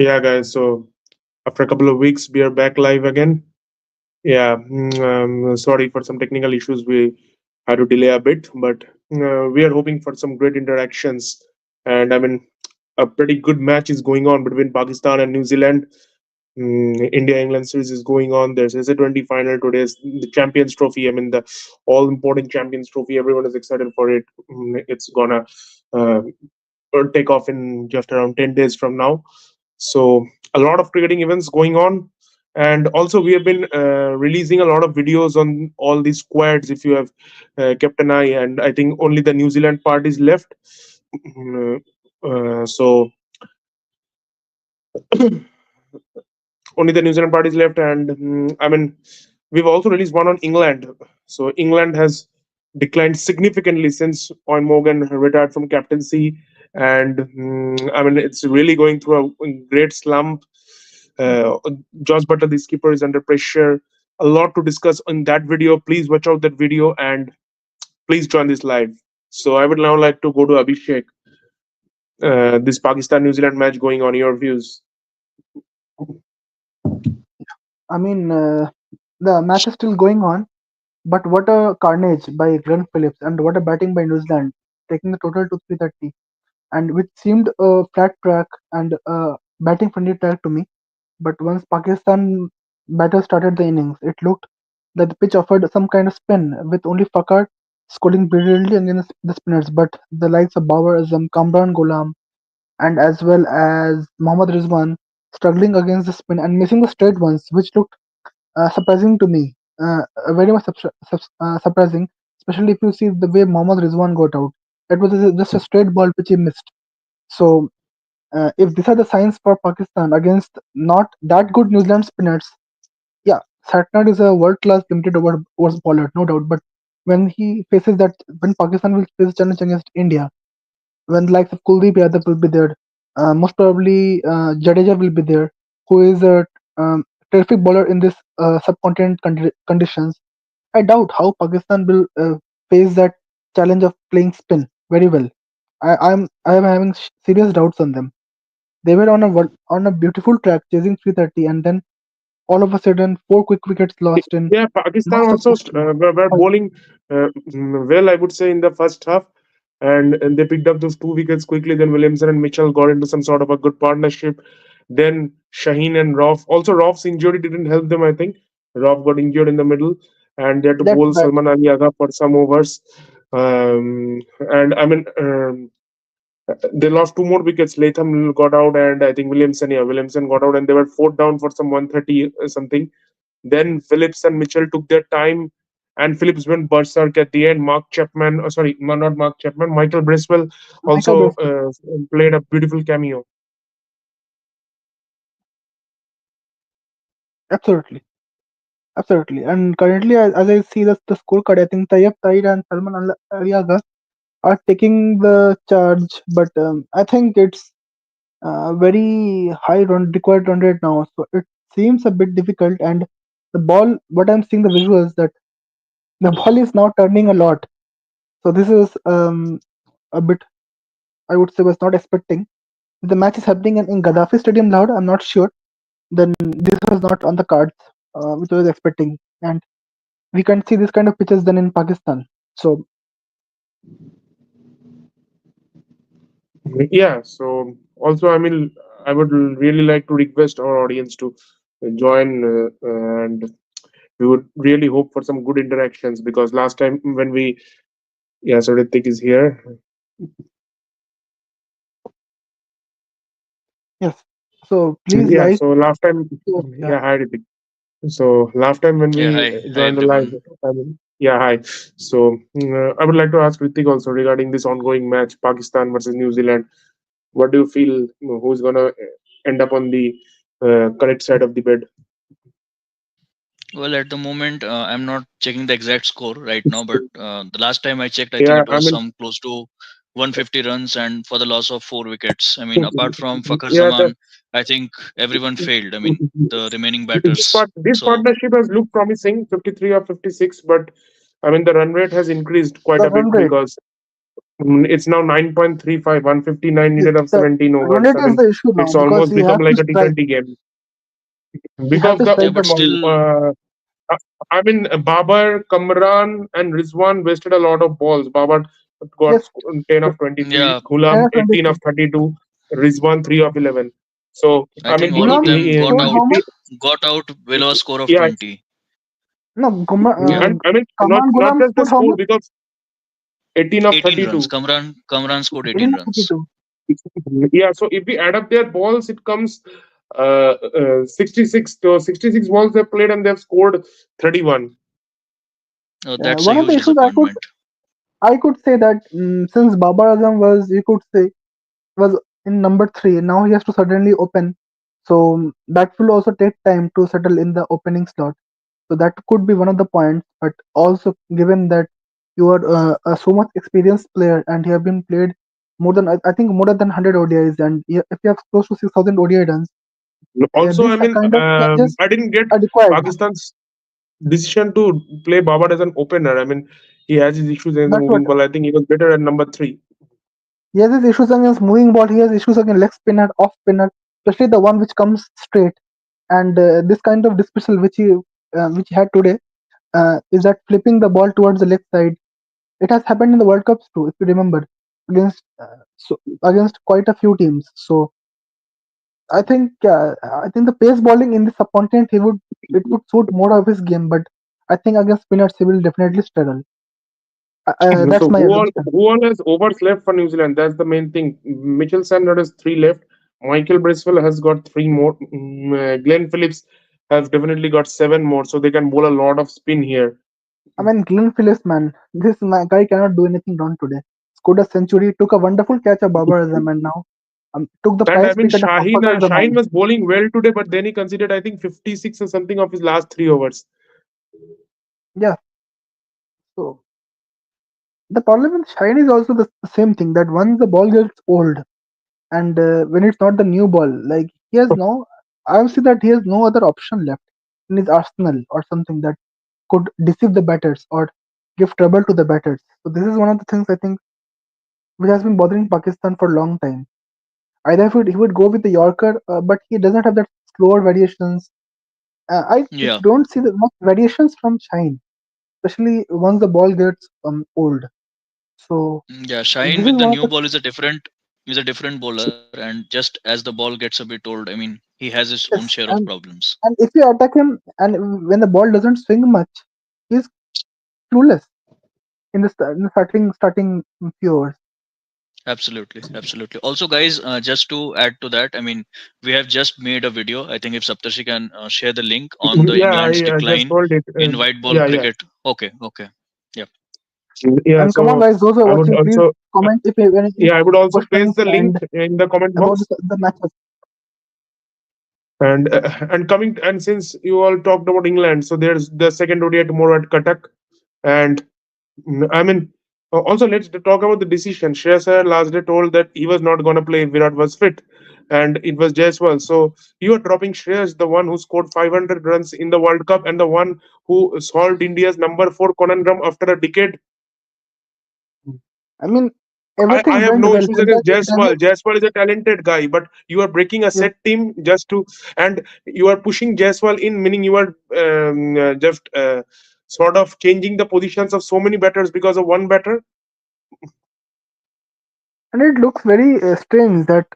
Yeah, guys. So after a couple of weeks, we are back live again. Yeah, sorry for some technical issues. We had to delay a bit, but we are hoping for some great interactions. And I mean, a pretty good match is going on between Pakistan and New Zealand. India England series is going on. There's SA 20 final today. The Champions Trophy. I mean, the all important Champions Trophy. Everyone is excited for it. It's gonna uh, take off in just around 10 days from now. So a lot of cricketing events going on, and also we have been releasing a lot of videos on all these squads. If you have kept an eye, and I think only the New Zealand part is left. So only the New Zealand part is left, and I mean we've also released one on England. So England has declined significantly since Owen Morgan retired from captaincy, and I mean it's really going through a great slump. Uh, Josh Butler, the skipper, is under pressure. A lot to discuss in that video. Please watch out that video and please join this live. So I would now like to go to Abhishek. This Pakistan New Zealand match going on. Your views? I mean, the match is still going on, but what a carnage by Glenn Phillips and what a batting by New Zealand, taking the total to 330, and which seemed a flat track and batting friendly track to me. But once Pakistan batters started the innings, it looked that the pitch offered some kind of spin, with only Fakar scoring brilliantly against the spinners, but the likes of Babar Azam, Kamran Ghulam, and as well as Mohammad Rizwan struggling against the spin and missing the straight ones, which looked surprising to me. Very much surprising, especially if you see the way Mohammad Rizwan got out. That was just a straight ball which he missed. So, if these are the signs for Pakistan against not that good New Zealand spinners, yeah, Satnad is a world class limited overs bowler, no doubt. But when he faces that, when Pakistan will face a challenge against India, when the likes of Kuldeep Yadav will be there, most probably Jadeja will be there, who is a terrific bowler in this subcontinent conditions. I doubt how Pakistan will face that challenge of playing spin very well. I am having serious doubts on them. They were on a beautiful track chasing 330, and then all of a sudden 4 quick wickets lost in Yeah, Pakistan not also supposed to be. were bowling well, I would say, in the first half, and they picked up those 2 wickets quickly. Then Williamson and Mitchell got into some sort of a good partnership. Then Shaheen and Roff. Also, Roff's injury didn't help them, I think. Roff got injured in the middle, and they had to That's bowl why Salman Ali Agha for some overs. And I mean, they lost 2 more wickets. Latham got out, and I think Williamson got out, and they were fourth down for some 130 something. Then Phillips and Mitchell took their time, and Phillips went berserk at the end. Mark Chapman, sorry, not Mark Chapman, Michael Bracewell Michael also Bradford. played a beautiful cameo. Absolutely. Absolutely. And currently, as I see the scorecard, I think Tayyip Tahir and Salman Aliaga are taking the charge, but I think it's very high required run rate now. So it seems a bit difficult. And the ball, what I'm seeing the visuals that the ball is now turning a lot. So this is a bit, I would say, was not expecting. The match is happening in Gaddafi Stadium, Lahore. I'm not sure. Then this was not on the cards, which I was expecting. And we can see this kind of pitches then in Pakistan. So Yeah. So also, I mean, I would really like to request our audience to join, and we would really hope for some good interactions because last time when we, yeah, so Ritik is here. yes. So please, Yeah, guys. so last time, So, yeah. yeah, hi Ritik. So last time when Yeah, we hi. Hi, joined the live, everyone. I mean, yeah, hi. So I would like to ask Ritik also regarding this ongoing match, Pakistan versus New Zealand. What do you feel? Who's gonna end up on the correct side of the bed? Well, at the moment, I'm not checking the exact score right now, but the last time I checked, I think Yeah, it I was mean, some close to 150 runs and for the loss of 4 wickets. I mean, apart from Fakhar yeah, Zaman, I think everyone failed. I mean, the remaining this batters. this So, partnership has looked promising, 53 or 56, but I mean the run rate has increased quite The a bit run rate. because It's now 9.35, 159 Yes, needed of the 17 run overs. rate I is mean, the issue now it's because almost you become have to like a strike. T20 game You have because to the strike Yeah, the but ball. still, uh, I mean, Babar, Kamran, and Rizwan wasted a lot of balls. Babar got Yes, 10 the of 23, yeah, 10 Ghulam or 18 23. of 32, Rizwan 3 of 11. So, I I think mean, all of Gulam them scored how if much? we, got out below a score of yeah, 20. No, and I mean, Kaman not Gulam just the scored how score much? because 18 of 18 runs. 32. Kamran scored 18 18 or runs. 32. Yeah, so if we add up their balls, it comes 66. So 66 balls they've played and they've scored 31. That's a One of the huge issues disappointment. I could say that since Babar Azam was, you could say, was in number three. Now he has to suddenly open, so that will also take time to settle in the opening slot. So that could be one of the points. But also, given that you are a so much experienced player and you have been played more than I think more than 100 ODIs, and if you have close to 6,000 ODI runs, Also, these I mean, kind of changes I didn't get are required. Pakistan's decision to play Babar as an opener. I mean, he has his issues against the That's what moving ball. I think he was better at number three. he has his issues against moving ball. He has issues against leg spinner, off spinner, especially the one which comes straight. And this kind of dismissal which he had today is that flipping the ball towards the left side. It has happened in the World Cups too, if you remember, against against quite a few teams. So I think the pace bowling in the subcontinent it would suit more of his game, but I think against spinners he will definitely struggle. That's So my assumption. who all has overs left for New Zealand? That's the main thing. Mitchell Sanders has three left. Michael Bracewell has got three more. Glenn Phillips has definitely got seven more. So they can bowl a lot of spin here. I mean, Glenn Phillips, man, guy cannot do anything wrong today. Scored a century, took a wonderful catch of Babar Azam, and now took the And I prize mean, pick at a quarter of the Shaheen match. was bowling well today, but then he considered, I think, 56 or something of his last three overs. Yeah, so the problem with Shine is also the same thing that once the ball gets old and when it's not the new ball, like he has no, I would say that he has no other option left in his arsenal or something that could deceive the batters or give trouble to the batters. So this is one of the things I think which has been bothering Pakistan for a long time. Either he would go with the Yorker, but he doesn't have that slower variations. I Yeah, don't see the much variations from Shine, especially once the ball gets old. So yeah. Shine this is with the one of new the ball is a different bowler, and just as the ball gets a bit old, I mean, he has his own yes, share of problems. and if you attack him and when the ball doesn't swing much, he's clueless in the starting few overs. Absolutely, absolutely. Also, guys, just to add to that, I mean, we have just made a video. I think if Saptarshi can share the link on the Yeah, England's I just decline told it. in white ball Yeah, yeah, cricket. Okay, okay. Yeah, yeah. And come on, So guys, those who are I would watching, please also, comment if you have any yeah, I would also paste questions the link and in the comment about box. the matches. And coming and since you all talked about England, so there's the second ODI tomorrow at Cuttack, and I mean, also let's talk about the decision. Shreyas Iyer last day told that he was not going to play if Virat was fit, and it was Jaiswal. So you are dropping Shreyas, the one who scored 500 runs in the World Cup and the one who solved India's number four conundrum after a decade. I mean, I everything have went no well. issues Until against Jaiswal. Jaiswal is a talented guy, but you are breaking a yes, set team just to, and you are pushing Jaiswal in, meaning you are just sort of changing the positions of so many batters because of one batter. and it looks very strange that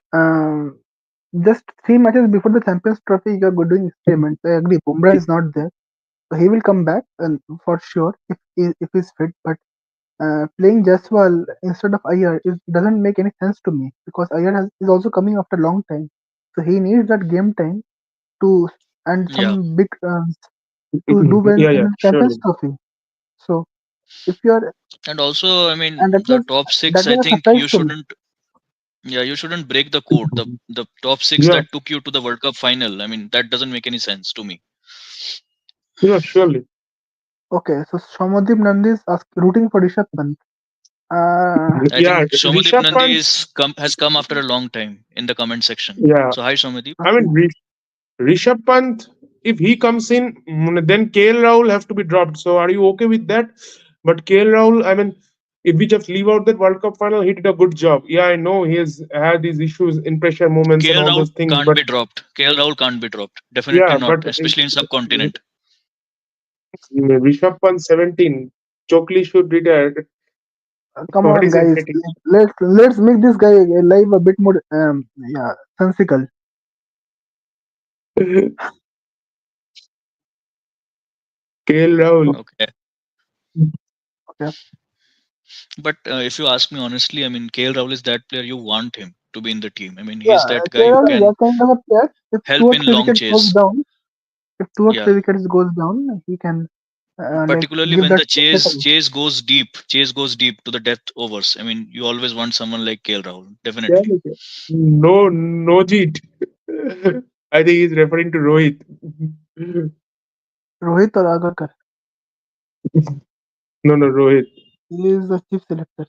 just 3 matches before the Champions Trophy, you are doing experiments. I agree. Bumrah is not there, so he will come back and for sure if he's fit. But playing Jaiswal instead of Iyer doesn't make any sense to me because is also coming after a long time, so he needs that game time to and yeah. some big to do well Yeah, in yeah, the Champions surely. Trophy. So if you are And also, I mean, and the top that six. I was a think surprise you to me. shouldn't. Yeah, you shouldn't break the code. The top six Yeah, that took you to the World Cup final. I mean, that doesn't make any sense to me. yeah, surely. Okay, so Shamadeep Nandi is rooting for Rishabh Pant. I Yeah, think Somadeep Rishabh Nandi Pant. is has come after a long time in the comment section. Yeah, So hi Somadeep. I Okay. mean Rishabh Pant. If he comes in, then KL Rahul have to be dropped. So are you okay with that? But KL Rahul, I mean, if we just leave out that World Cup final, he did a good job. Yeah, I know he has had these issues in pressure moments and KL all Rahul those things, can't but be dropped. KL Rahul can't be dropped. Definitely yeah, not, but especially in subcontinent. Rishabh Pant 17, Chokli should retire. Come What on, is he guys. waiting? Let's make this guy live a bit more. Yeah, sensical. KL Rahul. Okay. Okay. But if you ask me honestly, I mean, KL Rahul is that player you want him to be in the team. I mean, he's Yeah, that guy who Kerala is can that kind of a player. If two help or in three long wickets goes chase. down, if two or Yeah. three wickets goes down, he can like Particularly give when that the chase settle. chase goes deep, chase goes deep to the depth overs. I mean, you always want someone like KL Rahul. Yeah, Definitely. no, no, Jeet. I think he's referring to Rohit. Rohit or Agarkar. No, no, Rohit. He is the chief selector.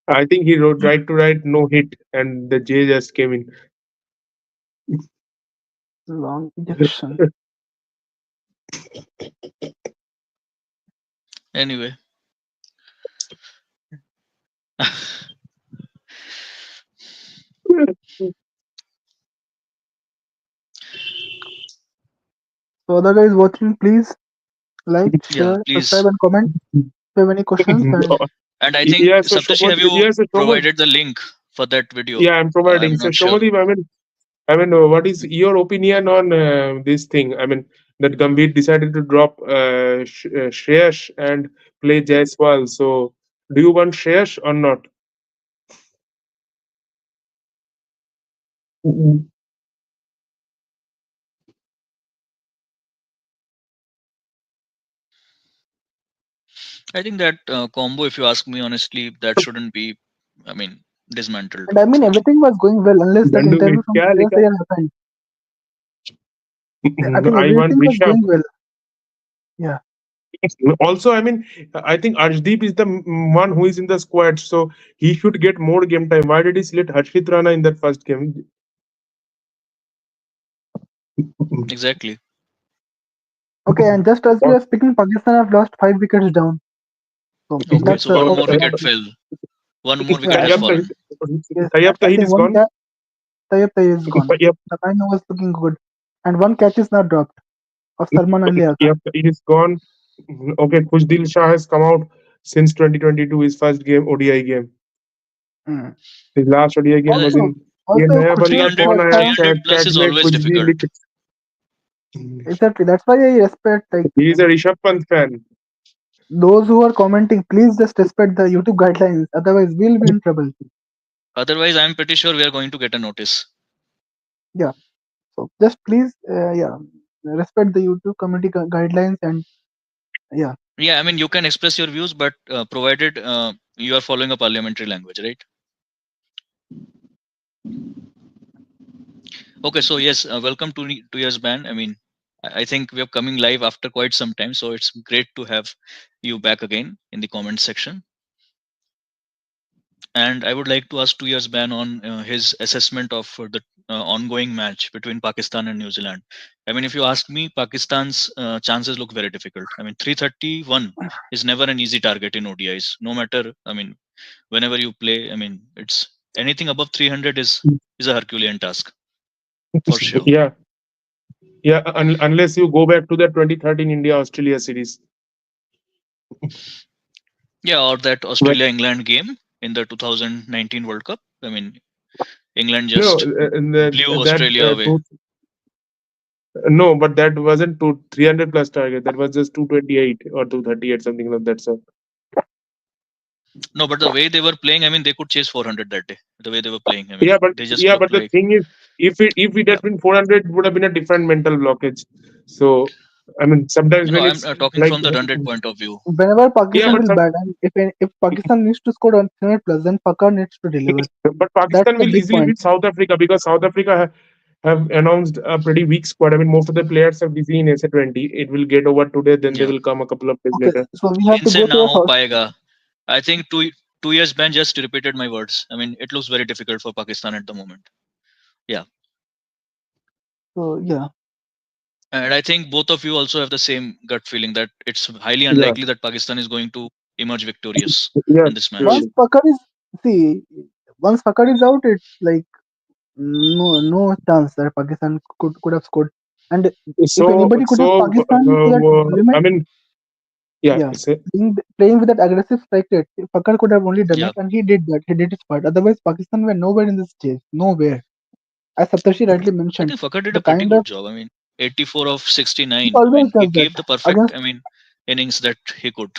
I think he wrote right to right, no hit, and the J just came in. Long ejection. Anyway. So other guys watching, please like, Yeah, share, subscribe, please. and comment. If you have any questions, and And I think Yeah, so Saptarshi, have you yeah, so Shomod, provided the link for that video? yeah, I'm I'm providing. So not sure. Shomadip, what is your opinion on this thing? I mean, that Gambhir decided to drop Shreyash and play Jaiswal. So, do you want Shreyash or not? Mhm. I think that combo, if you ask me honestly, that shouldn't be, I mean, dismantled. I mean Sorry. everything was going well unless that Gandu में interview from क्या Shreyas लिखा? Iyer happened. I think I want everything was Rishabh. going well. Yeah. Also, I think Arshdeep is the one who is in the squad, so he should get more game time. Why did he select Harshit Rana in that first game? Exactly. Okay, and just as we Or- are speaking, Pakistan have lost 5 wickets down. So Okay, that's so one more also uh, wicket fell. One more wicket has yeah. Tayyab fallen. Yes, Tayyab I Tahir think is one gone. catch, Tayyab is gone. Tayyab, The man who was looking good, and one catch is not dropped of Salman Ali Agha. Tayyab Tahir is gone. Okay, Khushdil Shah has come out since 2022, his first game, ODI game. Mm. His last ODI game was Also, in ये also नया बंदा 300, कौन आया 300 plus catch is में always कुछ भी difficult. लिख exactly. That's why I respect like he is a Rishabh Pant fan. those who are commenting. Please just respect the YouTube guidelines. Otherwise, we'll be in trouble. Otherwise, I'm pretty sure we are going to get a notice. Yeah. So just please, yeah, respect the YouTube community guidelines and yeah. Yeah, I mean, you can express your views, but provided you are following a parliamentary language, right? Okay, so yes, welcome to 2 years ban. I mean, I think we are coming live after quite some time, so it's great to have you back again in the comment section. And I would like to ask 2 years ban on his assessment of the ongoing match between Pakistan and New Zealand. I mean, if you ask me, Pakistan's chances look very difficult. I mean, 331 is never an easy target in ODIs. No matter, I mean, whenever you play, I mean, it's anything above 300 is a Herculean task for sure. Yeah, yeah. Unless you go back to the 2013 India Australia series. Yeah, or that But Australia England game in the 2019 World Cup. I mean, England no, just blew that Australia away. no, but that wasn't 300 plus target. That was just 228 or 238, something like that. So No, but the way they were playing, I mean, they could chase 400 that day. The way they were playing, I mean, yeah, they just looked but the like, thing is, if it yeah. had been 400, it would have been a different mental blockage. So I mean, sometimes No, when I'm it's talking like from the run rate point of view. Whenever yeah, Pakistan but will bat, and if Pakistan needs to score on 300 plus, then Pakistan needs to deliver. That's Pakistan the will big easily point. beat South Africa because South Africa have announced a pretty weak squad. I mean, most of the players are busy in SA20. It will get over today, then they Yeah. will come a couple of days Okay, later. so we have to Inse go na to a ho first. paega. I think 2 years ban just repeated my words. I mean, it looks very difficult for Pakistan at the moment. Yeah. So yeah, And I think both of you also have the same gut feeling that it's highly Yeah, unlikely that Pakistan is going to emerge victorious Yes, in this match. Once surely. Pakar is see, once Pakar is out, it's like no chance that Pakistan could have scored. And if anybody could have Pakistan to that I limit, mean, yeah, yeah, say, playing with that aggressive strike rate, Pakar could have only done Yeah, it, and he did that. He did his part. Otherwise, Pakistan were nowhere in this chase. Nowhere. As Saptarshi rightly I mentioned, think Fakar did the a pretty kind of good job. I mean, 84 of he 69. I always mean, he does that gave the perfect, against innings that he could.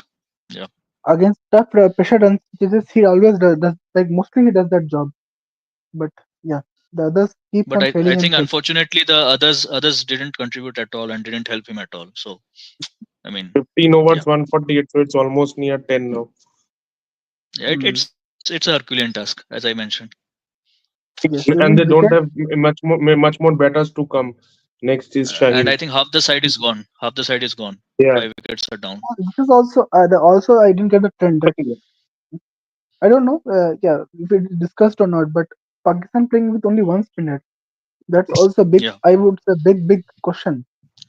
Yeah. against tough pressure run chases. He always does like mostly he does that job. But yeah, the others keeps But on I failing and think failing. unfortunately the others didn't contribute at all and didn't help him at all. So I mean, 15 yeah, overs, 148, so it's almost near 10 now. yeah, Hmm. it's a Herculean task, as I mentioned. Yes, And even they don't wicket. have much more batters to come. Next is And I Shaheen. think half the side is gone. Half the side is gone. Yeah. 5 wickets are down. This is also also I didn't get the trend that I don't know. Yeah, if it is discussed or not, but Pakistan playing with only one spinner. That's also big. Yeah. I would say big question.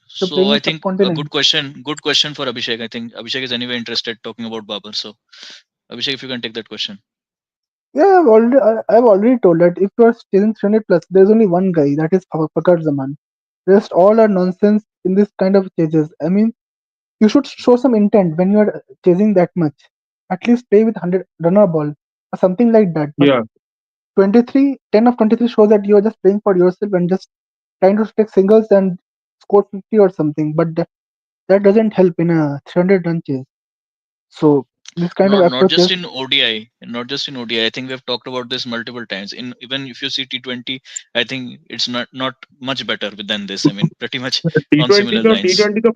So So playing I with think a subcontinent. good question for Abhishek. I think Abhishek is anyway interested talking about Babar. So Abhishek, if you can take that question. Yeah, I've already told that if you are chasing 300 plus, there's only one guy that is Fakar Zaman. Rest all are nonsense in this kind of chases. I mean, you should show some intent when you are chasing that much. At least play with 100 runner ball or something like that. But Yeah. 23, 10 of 23 shows that you are just playing for yourself and just trying to take singles and score 50 or something. But that doesn't help in a 300 run chase. So this kind of Not just approaches. in ODI, not just in ODI. I think we have talked about this multiple times. In even if you see T20, I think it's not much better than this. I mean, pretty much on T20 similar though, lines. T20 though,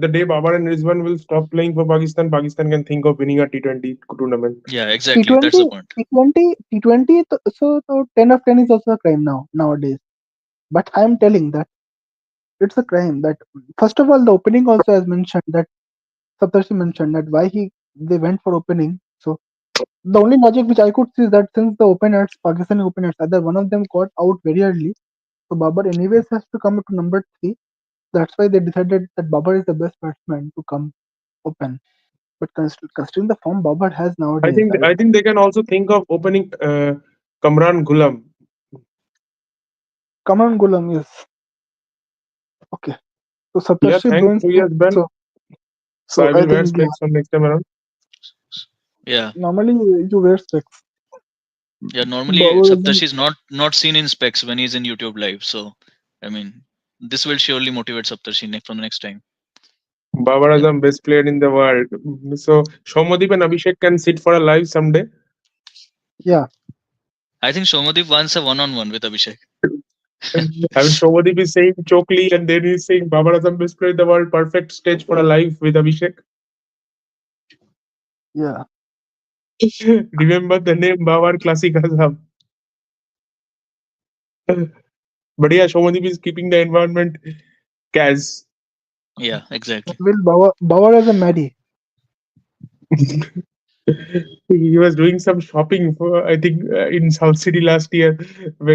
the day Babar and Rizwan will stop playing for Pakistan, Pakistan can think of winning a T20 tournament. Yeah, exactly. That's T20, the point. T20, so 10 of 10 is also a crime nowadays. But I am telling that it's a crime that first of all the opening also has mentioned that Saptarshi mentioned that why they went for opening. So the only logic which I could see is that since the openers, Pakistani openers, either one of them got out very early, so Babar anyways has to come to number three. That's why they decided that Babar is the best batsman to come open. But considering the form Babar has I nowadays, think I think they can also think of opening Kamran Ghulam. Kaman Gulam is okay. So Yeah, Saptarshi thanks Bruins. 2 years ban. So So I I will wear think yeah, specs from next time around. Yeah, normally you wear specs. yeah. Normally, Babar Saptash isn't. is not seen in specs when he's in YouTube live. So, I mean, this will surely motivate Saptarshi from the next time. Babar Yeah, Azam, best player in the world. So Shomadip and Abhishek can sit for a live someday. Yeah, I think Shomadip wants a one-on-one with Abhishek. I mean, Shomadip is saying Chokli, and then he's saying Babar Azam, best player in the world. Perfect stage for a live with Abhishek. yeah. Remember the name Babar Classic Azam. But yeah, Shomadip is keeping the environment cas. Yeah, exactly. Will Babar as a Mary. He was doing some shopping for, I think, in South City last year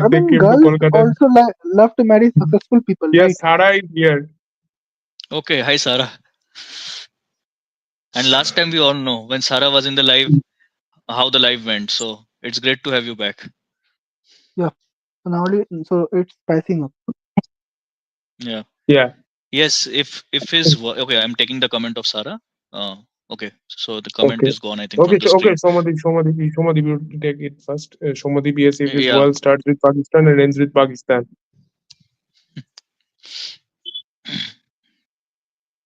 I when they mean, came to girls Kolkata. also love to marry successful people, right? Yes, Sara is here. Okay, hi Sarah. And last time we all know when Sarah was in the live, how the live went. So it's great to have you back. Yeah. So nowadays, so it's spicing up. Yeah. Yeah. Yes. If his okay, I'm taking the comment of Sarah. Uh, okay. So the comment Okay. is gone. I think from the Okay. screen. Shomadip, you take it first. Shomadip, yes, if his Yeah. world starts with Pakistan and ends with Pakistan.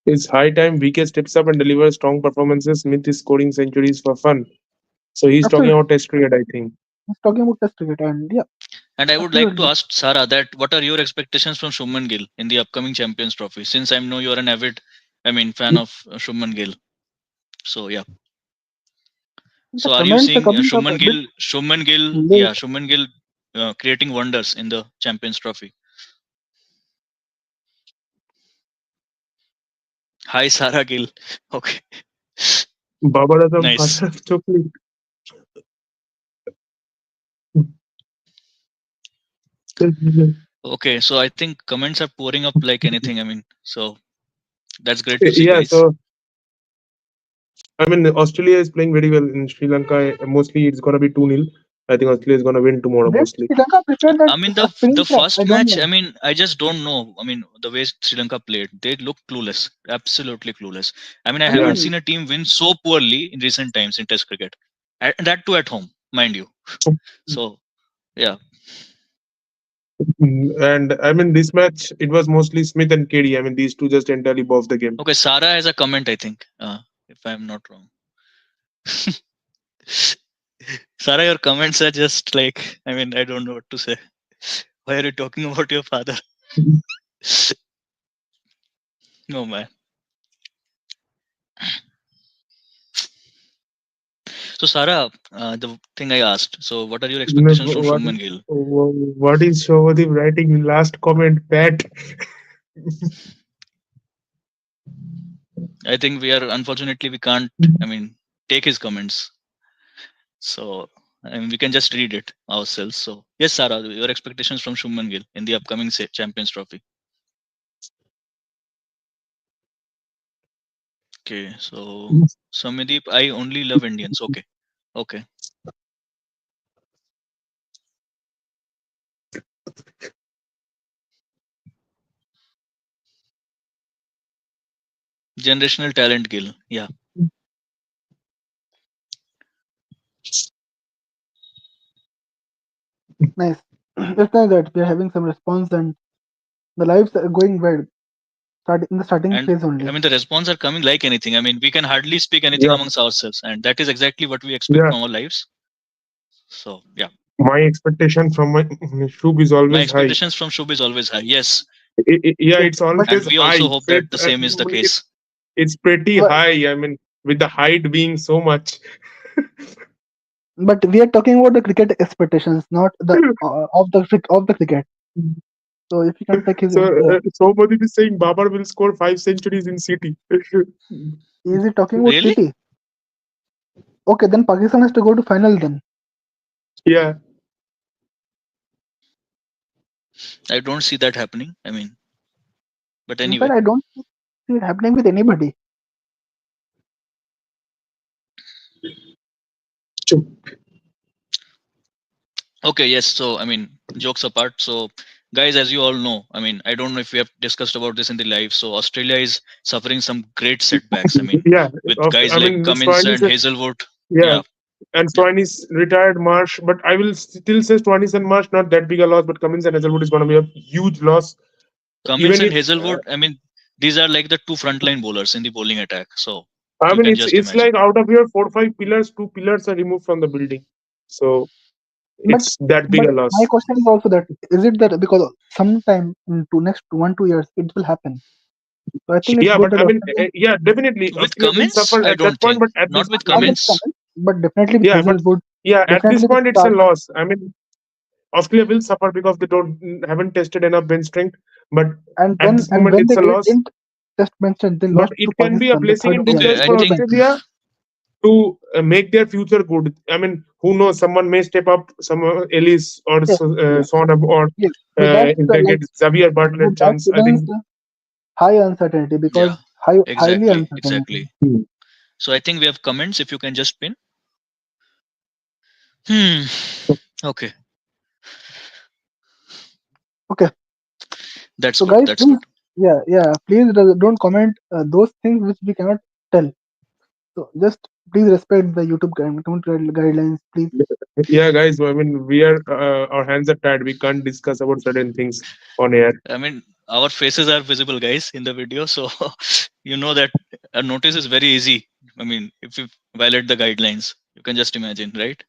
It's high time VK steps up and delivers strong performances. Smith is scoring centuries for fun. So he's talking Absolutely. about Test cricket, I think. He's talking about test cricket, and yeah, And I would like to absolutely. ask Sarah that what are your expectations from Shuman Gill in the upcoming Champions Trophy? Since I know you're an avid, fan of Shuman Gill. So yeah. The So are you comments are seeing coming up a bit Yeah, late. Shuman Gill creating wonders in the Champions Trophy? Hi, Sarah Gill. Okay, Babar Azam, nice. father of Chokli. Okay, so I think comments are pouring up like anything. I mean, so that's great to see, Yeah, guys. so I mean, Australia is playing very well in Sri Lanka. Mostly, it's gonna be 2-0. I think Australia is gonna win tomorrow. Did Mostly. Sri Lanka prepare that I mean, spinning the trap? I first don't match. know. I mean, I just don't know. I mean, the way Sri Lanka played, they look clueless, absolutely clueless. I mean, I I Yeah. haven't mean, seen a team win so poorly in recent times in Test cricket, and that too at home, mind you. So yeah, And I mean, this match it was mostly Smith and KD. I mean, these two just entirely both the game. okay. Sarah has a comment, I think, if I'm not wrong. Sarah, your comments are just like, I mean, I don't know what to say. Why are you talking about your father? No man. So Sarah, the thing I asked. So what are your No, expectations from Shubman Gill? what is Shobhadeep writing in last comment? Pat. I think we are unfortunately we can't. I mean, take his comments. So I mean, we can just read it ourselves. So yes, Sarah, your expectations from Shubman Gill in the upcoming Champions Trophy. Okay, so Samideep, I only love Indians. Okay, okay. Generational talent, Gill. Yeah. nice. It's nice that we're having some response and the lives are going well. In the starting And phase I only. mean, the response are coming like anything. I mean, we can hardly speak anything Yeah, amongst ourselves, and that is exactly what we expect yeah. from our lives. So yeah, My expectation from my Shub is my always high. expectations from Shub is always high. Yes, Yeah, Yes, it's but and always we high. also hope So that the same is the case. it's pretty but high. I mean, with the height being so much. but we are talking about the cricket expectations, not the of the cricket. So if you can take his So the somebody is saying Babar will score 5 centuries in City. is he talking about Really? City? Okay, then Pakistan has to go to final then. Yeah. I don't see that happening. I mean, but In fact, anyway. I don't see it happening with anybody. Okay, yes. So, I mean, jokes apart. So, guys, as you all know, I mean, I don't know if we have discussed about this in the live. So, Australia is suffering some great setbacks. I mean, Yeah. with guys I like mean, Cummins Swani and says, Hazelwood. yeah. Yeah, And yeah. Swani is retired Marsh, but I will still say Swani and Marsh not that big a loss, but Cummins and Hazelwood is going to be a huge loss. Cummins Even and if Hazelwood, I mean, these are like the two frontline bowlers in the bowling attack. So, I you mean, can just it's like imagine. out of your 4 or 5 pillars, 2 pillars are removed from the building. So But it's that big but a my loss. question is also that is it that because sometime in next 1 2 years it will happen. So I think it's Yeah, good but that I mean, Australia yeah, definitely With Australia will Cummins, suffer I at that don't point, think. but at this Not with not with Cummins. Cummins, but definitely with yeah, but Hazelwood, yeah, at this definitely with point it's a Stark, loss. I mean, Australia will suffer because they don't haven't tested enough bench strength, but at this and moment when it's they a loss. didn't just mention they But lost it to can be a Pakistan, the blessing third in yeah, disguise Okay, I for third think rank. Australia to make their future good. I mean, who knows? Someone may step up, some Ellis or Yes, yes, Son or yes. But that's if the they get Xavier but Bartlett that chance, I remains think. high uncertainty because yeah, highly exactly, uncertainty. exactly. So, I think we have comments. If you can just pin. Hmm. Okay, Okay, that's so good. guys, That's please, good. please don't comment those things which we cannot tell. So just please respect the YouTube guidelines, please. Yeah, guys. I mean, we are our hands are tied. We can't discuss about certain things on air. I mean, our faces are visible, guys, in the video, so you know that a notice is very easy. I mean, if you violate the guidelines, you can just imagine, right?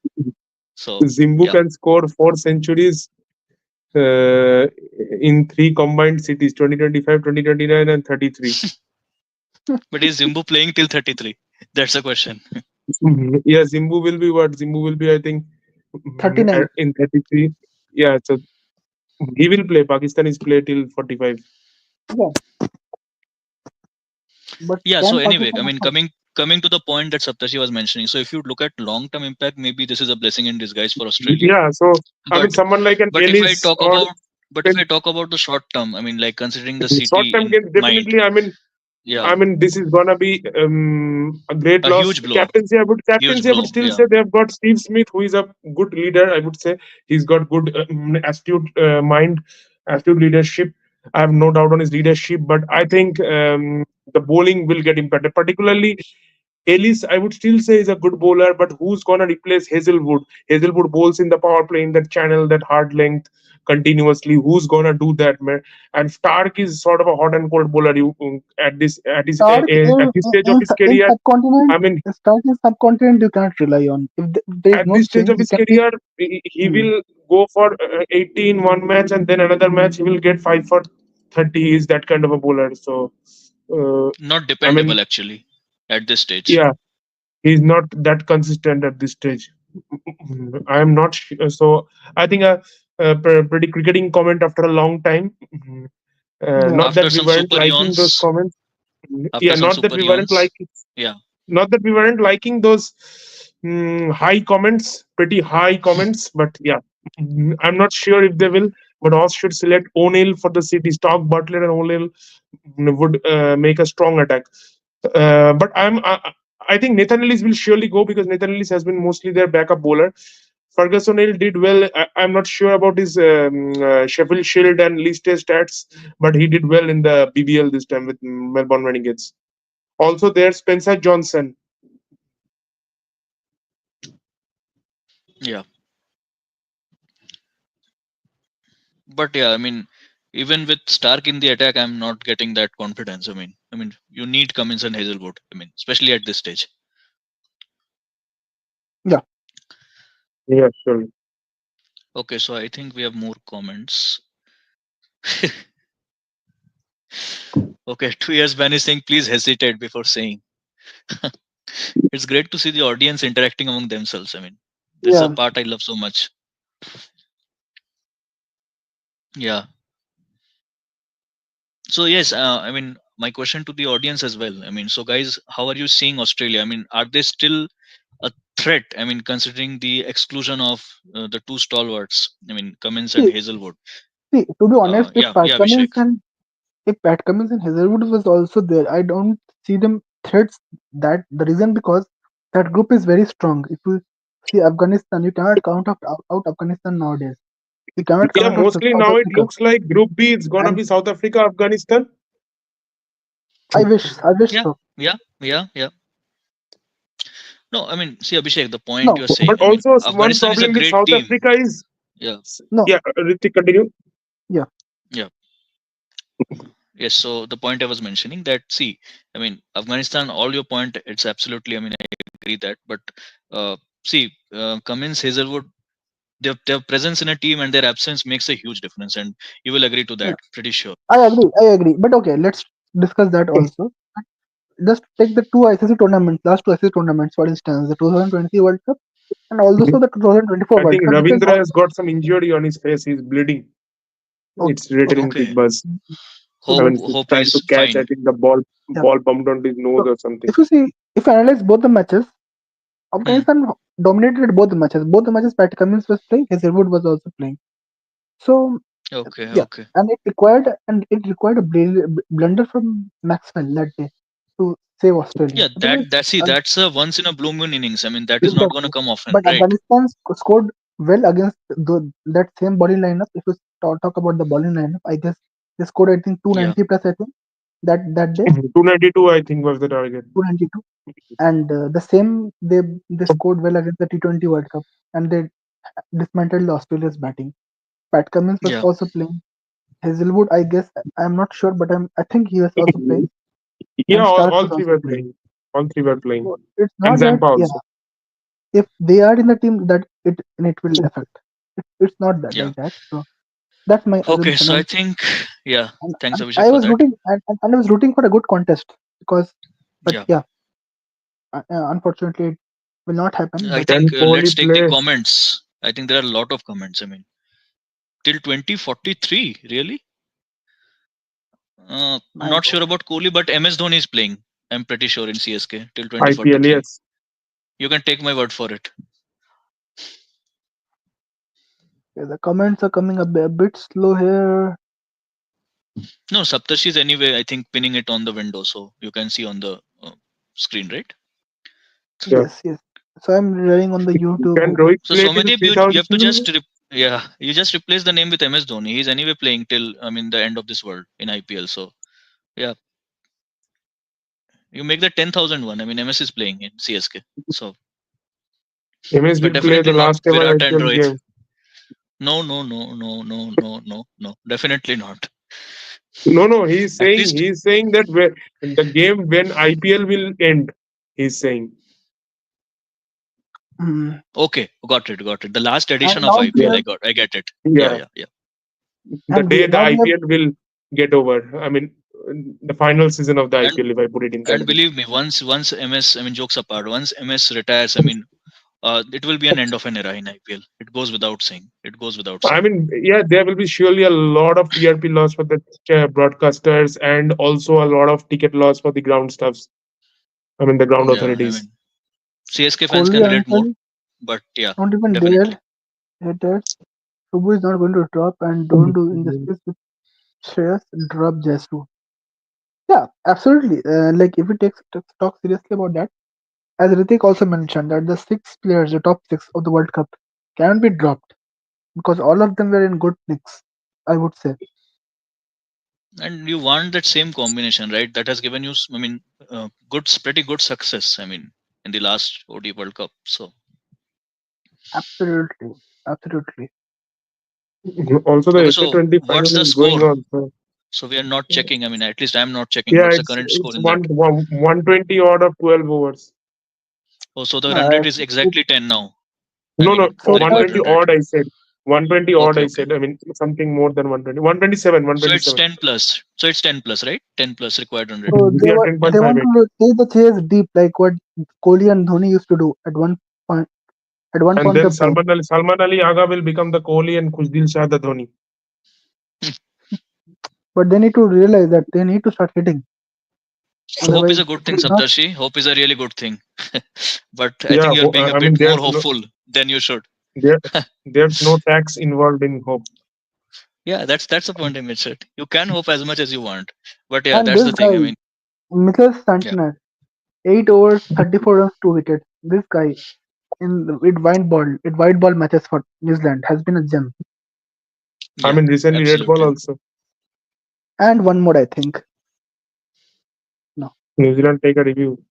So, Zimbu yeah. can score 4 centuries uh, in 3 combined cities: 2025, 2029, and 33. But is Zimbu playing till 33? That's the question. Yeah, Zimbu will be what? Zimbu will be, I think, 39. in 33. Yeah, so he will play. Pakistan is play till 45. Yeah, but Yeah. So can anyway, I Pakistan mean, afford? coming to the point that Saptashi was mentioning. So if you look at long term impact, maybe this is a blessing in disguise for Australia. Yeah, so I mean, But someone like an if I Ellis talk or about but if I talk about the short term, I mean, like considering the short city term in can mind. definitely. I mean, Yeah, I mean, this is gonna be a great a loss. huge blow. Huge Captaincy, I would blow. still Yeah. say they've got Steve Smith, who is a good leader. I would say he's got good, astute mind, astute leadership. I have no doubt on his leadership, but I think the bowling will get impacted. Particularly, Ellis, I would still say is a good bowler, but who's gonna replace Hazelwood? Hazelwood bowls in the power play in that channel, that hard length continuously. Who's gonna do that, man? And Stark is sort of a hot and cold bowler. Stark At this stage of his in career. subcontinent, I mean, Stark in subcontinent you cannot rely on. If there is at no this stage change, of he his can be. career, he Hmm, will go for 80 in one match, and then another match he will get 5 for 30. He is that kind of a bowler. So, uh, Not I mean, dependable actually at this stage. yeah, he's not that consistent at this stage. I am not sure. So, I think a pretty cricketing comment after a long time. yeah, Not After that we some weren't super liking those eons, comments. after Yeah, some not that super we weren't eons. liking. Yeah. Not that we weren't liking those high comments, pretty high comments, but yeah, I'm not sure if they will. But Oz should select O'Neill for the city. Stock Butler and O'Neill would make a strong attack. But I think Nathan Ellis will surely go because Nathan Ellis has been mostly their backup bowler. Ferguson O'Neill did well. I'm not sure about his Sheffield Shield and Leicester stats, but he did well in the BBL this time with Melbourne Renegades. Also, there's Spencer Johnson. Yeah. But yeah, I mean, even with Stark in the attack, I'm not getting that confidence. I mean, you need Cummins and Hazelwood. I mean, especially at this stage. yeah, Yeah, sure. Okay, so I think we have more comments. Okay, 2 years ban is saying please hesitate before saying. It's great to see the audience interacting among themselves. I mean, this is a yeah. part I love so much. Yeah. So yes, I mean, my question to the audience as well. I mean, so guys, how are you seeing Australia? I mean, are they still a threat? I mean, considering the exclusion of the two stalwarts. I mean, Cummins and See, Hazelwood. to be honest, Yeah, yeah, Abhishek. If Pat Cummins and Hazelwood was also there, I don't see them threats. That the reason because that group is very strong. If you see Afghanistan, you cannot count out Afghanistan nowadays. You cannot Yeah, count out mostly South now it Africa. looks like Group B. It's gonna And be South Africa, Afghanistan. I wish Yeah, so. yeah, yeah, yeah. No, I mean, see, Abhishek, the point No, you're But saying. I mean, also one Afghanistan is a problem with great South team. Africa is Yeah, no, yeah. Ritik, continue. yeah, yeah. Yes. So the point I was mentioning that, see, I mean, Afghanistan. All your point, it's absolutely. I mean, I agree that, but see, Cummins, Hazelwood, their presence in a team and their absence makes a huge difference, and you will agree to yeah. that. Pretty sure. I agree. But okay, let's discuss that also. Just take the two ICC tournaments, last two ICC tournaments, for instance, the 2020 World Cup and also the 2024 I World think Cup. If you Ravindra has got some injury on his face. He's bleeding. okay, It's written okay, in big Okay. buzz. I Hope so mean, he's hope trying he's to catch. I fine. think the ball yeah. ball bumped onto his nose So or something. if you analyze both the matches, Hmm. Afghanistan dominated both the matches. Both the matches Pat Cummins was playing, Hazelwood was also playing. So Okay. yeah, Okay. and it required a blunder from Maxwell that day to save Australia. Yeah. Otherwise, That's a once in a blue moon innings. I mean, that is not gonna exactly. come often, But right? Afghanistan scored well against that same bowling lineup. If you talk about the bowling lineup, I guess they scored I think Yeah. 290 plus. I think that day 292, I think, was the target. 292, and the same they scored well against the T20 World Cup, and they dismantled Australia's batting. Pat Cummins was Yeah. also playing. Hazelwood, I guess I'm not sure, but I think he was also playing, Yeah, and Stark all was three also were playing. playing. All three were playing. So it's And not that Zampa yeah, also. if they are in the team that it will affect. It's not that Yeah. like that. So that's my Okay. assumption, So I think, yeah. Thanks, and Abhishek, I for was that. rooting and I was rooting for a good contest because, but Yeah. yeah, unfortunately it will not happen. I But Can think Kohli let's take the play? comments. I think there are a lot of comments. I mean, till 2043, really? I Not sure about Kohli, but MS Dhoni is playing. I'm pretty sure in CSK till IPL, 2043. yes. You can take my word for it. yeah, the comments are coming a bit slow here. No, Saptarshi is anyway, I think, pinning it on the window, so you can see on the screen, right? Yeah. Yes, yes. So I'm relying on the Can YouTube. Rohit So play till Somadev, you 3000 have to single? just yeah, you just replace the name with MS Dhoni. He's anyway playing till the end of this world in IPL. So yeah, you make the 10,000 one. I mean, MS is playing in CSK. So, MS but will play definitely the not last ever Virat and IPL Rohit. game. No, no, no, no, no, no, no, no. Definitely not. No, no, At least he's saying that the game when IPL will end. He's saying, Hmm. okay, got it. The last edition And of now we yeah, IPL, have, I get it. Yeah, yeah, yeah, yeah. the and we day the now we have, IPL will get over. I mean, the final season of the And IPL, if I put it in that way. believe me, once MS, jokes apart, once MS retires, it will be an end of an era in IPL. It goes without saying. It goes without I saying. mean, yeah, there will be surely a lot of TRP loss for the broadcasters and also a lot of ticket loss for the ground stuffs. I mean, the ground Yeah, authorities. CSK fans Kohli can relate more, uncle, but yeah, don't even dare definitely. say that Subbu is not going to drop, and don't do injustice with Shreyas, drop Jasu. Yeah, absolutely. Like if we talk seriously about that, as Ritik also mentioned, that the six players, the top six of the World Cup, can be dropped because all of them were in good nicks, I would say. And you want that same combination, right? That has given you, pretty good success. In the last OD World Cup. So Absolutely, absolutely. Also, the okay, so SA20 what's final the is going score? on. So, So we are not checking. At least I'm not checking. yeah, What's the current score it's in that? 120 odd of 12 overs. Oh, so the run Uh, rate is it, exactly 10 now. No, no, so The required 120 run rate. odd, I said. 120 odd, Okay, I okay. said. I mean, something more than 120. 127, So it's 127. 10 plus. So it's 10 plus, right? 10 plus required run rate. so they Yeah, were they want 10.58. to take the chase deep, like what Kohli and Dhoni used to do point at one And point then of time. Salman Ali Aga will become the Kohli and Khusdil Shah the Dhoni. But they need to realize that they need to start hitting. Hope is Otherwise, a good it thing, will not. Saptarshi. Hope is a really good thing. But I Yeah, think you're being a I mean, bit more hopeful than you should. there, there's no tax involved in hope. Yeah, that's the point I made. Sir. You can hope as much as you want, but yeah, And that's this the thing. guy, Mitchell Yeah, Santner, 8 overs, 34 runs, 2 wickets. This guy with white ball matches for New Zealand has been a gem. I yeah, mean, recently Red Ball absolutely. also. And one more, I think. No, New Zealand take a review.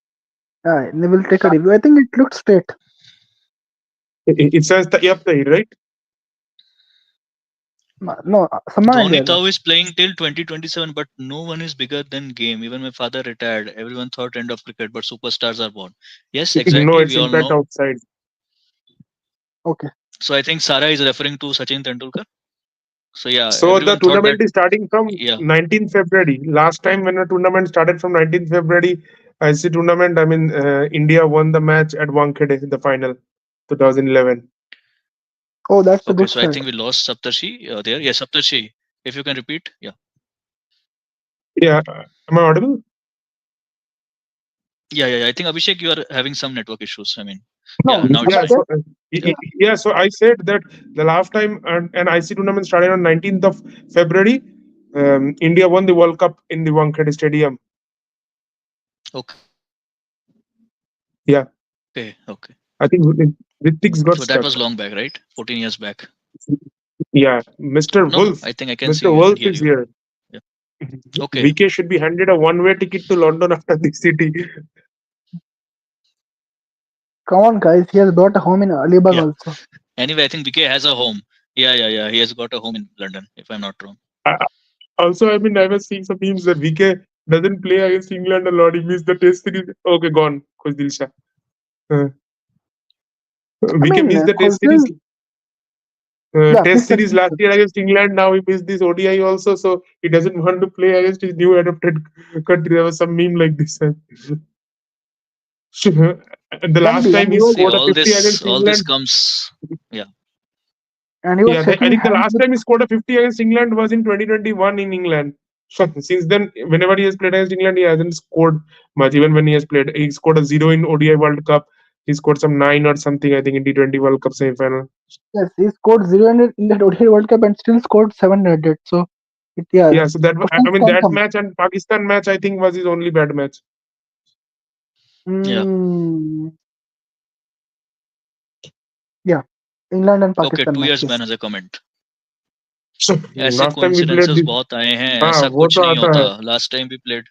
they will take a review. I think it looked straight. It says the yep, right? No, Samman Dhoni India. Tau is playing till 2027, but no one is bigger than game. Even my father retired. Everyone thought end of cricket, but superstars are born. Yes, No, exactly. it's We all impact know. outside. Okay. So I think Sara is referring to Sachin Tendulkar. So yeah, So the everyone thought that. tournament is starting from Yeah, 19th February. Last time when the tournament started from 19th February, IC tournament, I mean, India won the match at Wankhede, the final, 2011. Oh, that's a okay. good So I start. think we lost Saptarshi there. Yeah, Saptarshi. If you can repeat. Yeah. Yeah, am I audible? Yeah. I think Abhishek, you are having some network issues. No, Yeah. Now it's Yeah, I fine. guess so yeah, so I said that the last time an IC tournament started on 19th of February, India won the World Cup in the Wankhede Stadium. Okay. Yeah, I think Ritik's got So that was stuck. long back, right? 14 years back. Yeah, Mr. No, Wolf. I think I can see Mr. you and Wolf hear is you. here. Yeah. Okay. VK should be handed a one-way ticket to London after this city. come on, guys. He has bought a home in Alibag Yeah. also. Anyway, I think BK has a home. Yeah. He has got a home in London, if I'm not wrong. Uh, Also, I mean, I was seeing some memes that VK doesn't play against England a lot. He missed the test series. Okay, gone. Khusdil Shah. Uh, I VK mean, missed the test series. Khosdil, yeah, please Test tell, series please last tell. year against England. Now he missed this ODI also, so he doesn't want to play against his new adopted country. There was some meme like this. And the Can last be, time and he he was, See, scored a 50 against all this England. comes. Yeah. and he was Yeah, I shaking think the hands last with. time he scored a 50 against England was in 2021 in England. So since then, whenever he has played against England, he hasn't scored much. Even when he has played, he scored a zero in ODI World Cup. He scored some nine or something, I think, in T20 World Cup semi final. Yes, he scored 0 in that ODI World Cup and still scored 700. So Yeah, Yeah, so that questions I mean can that come. match and Pakistan match I think was his only bad match. Yeah. Mm, yeah, England and Okay, Pakistan 2 match. years Yes. ban as a comment. So ऐसे last time we played coincidences this, बहुत आए हैं, हाँ ऐसा वो कुछ तो नहीं आता होता. है. Last time we played.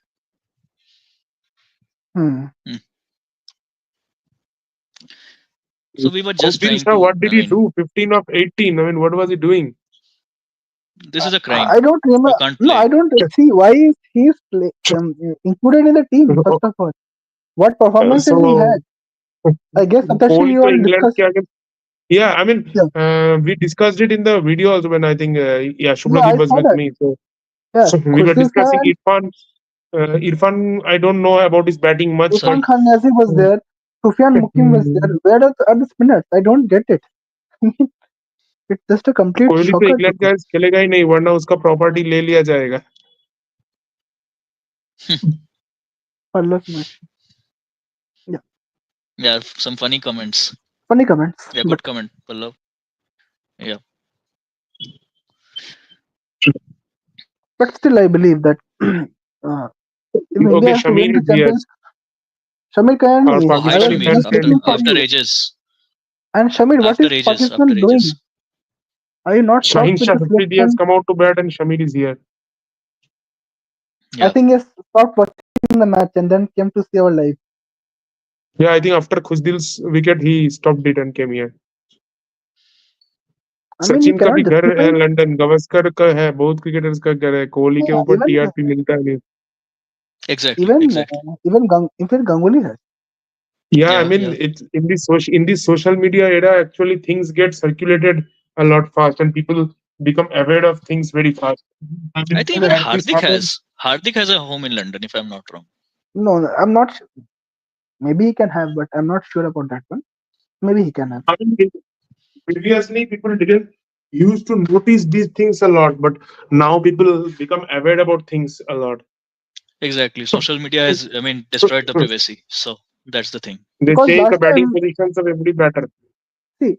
Hmm. Hmm. So we were just Kostil trying Shah, to. what did I he mean, do? 15 of 18. I mean, what was he doing? this is a I crime. don't remember. You can't No, play. I don't see why is he included in the team. First of all, what performances he So had. I guess Satarshi, Kohli you to all England discussed. के आगे. Yeah, I mean, Yeah, we discussed it in the video also when I think yeah yeah, Shubhradeep I was saw with that. me. So Yeah, so we were Khushbu discussing Khan, Irfan. Irfan, I don't know about his batting much, but Irfan Khan Niazi was there. Sufyan Mukim was there. Where are the spinners? I don't get it. It's just a complete Kohli तो shocker to England me. का खेलेगा ही नहीं वरना उसका property ले लिया जाएगा. Parlous match. Yeah, Yeah, some funny comments. funny comments, Yeah, but good comment, Pallav. Yeah. still I believe that if India Okay, has to win Shamir the is here. championship, Shamir Our Kayani. Why I was Pakistan Shamir? fan just came. looking for After you. ages. And Shamir, what After is ages. After Pakistan doing? ages. Are you not Shaheen shocked with Shah the Afridi has selection? come out to bat and Shamir is here. I Yeah. think he stopped watching the match and then came to see our live. Yeah, I think after Khusdil's wicket he stopped it and came here. I mean, you Sachin का cannot भी घर है justify. London, Gavaskar का है, बहुत cricketers का घर है. कोहली के Yeah, ऊपर टीआरपी मिलता है नहीं. Exactly. even Exactly. even Ganguly has. Yeah, I Yeah. mean Yeah. it's in this social media era actually things get circulated a lot fast and people become aware of things very fast. I I mean think even had this happened, Hardik has a home in London, if I'm not wrong. No, I'm not. Maybe he can have, but I'm not sure about that one. Maybe he can have. I mean previously people didn't used to notice these things a lot, but now people become aware about things a lot. Exactly. Social media has, I mean, destroyed the privacy. So that's the thing. They Because change the last batting time, positions of every batter. see,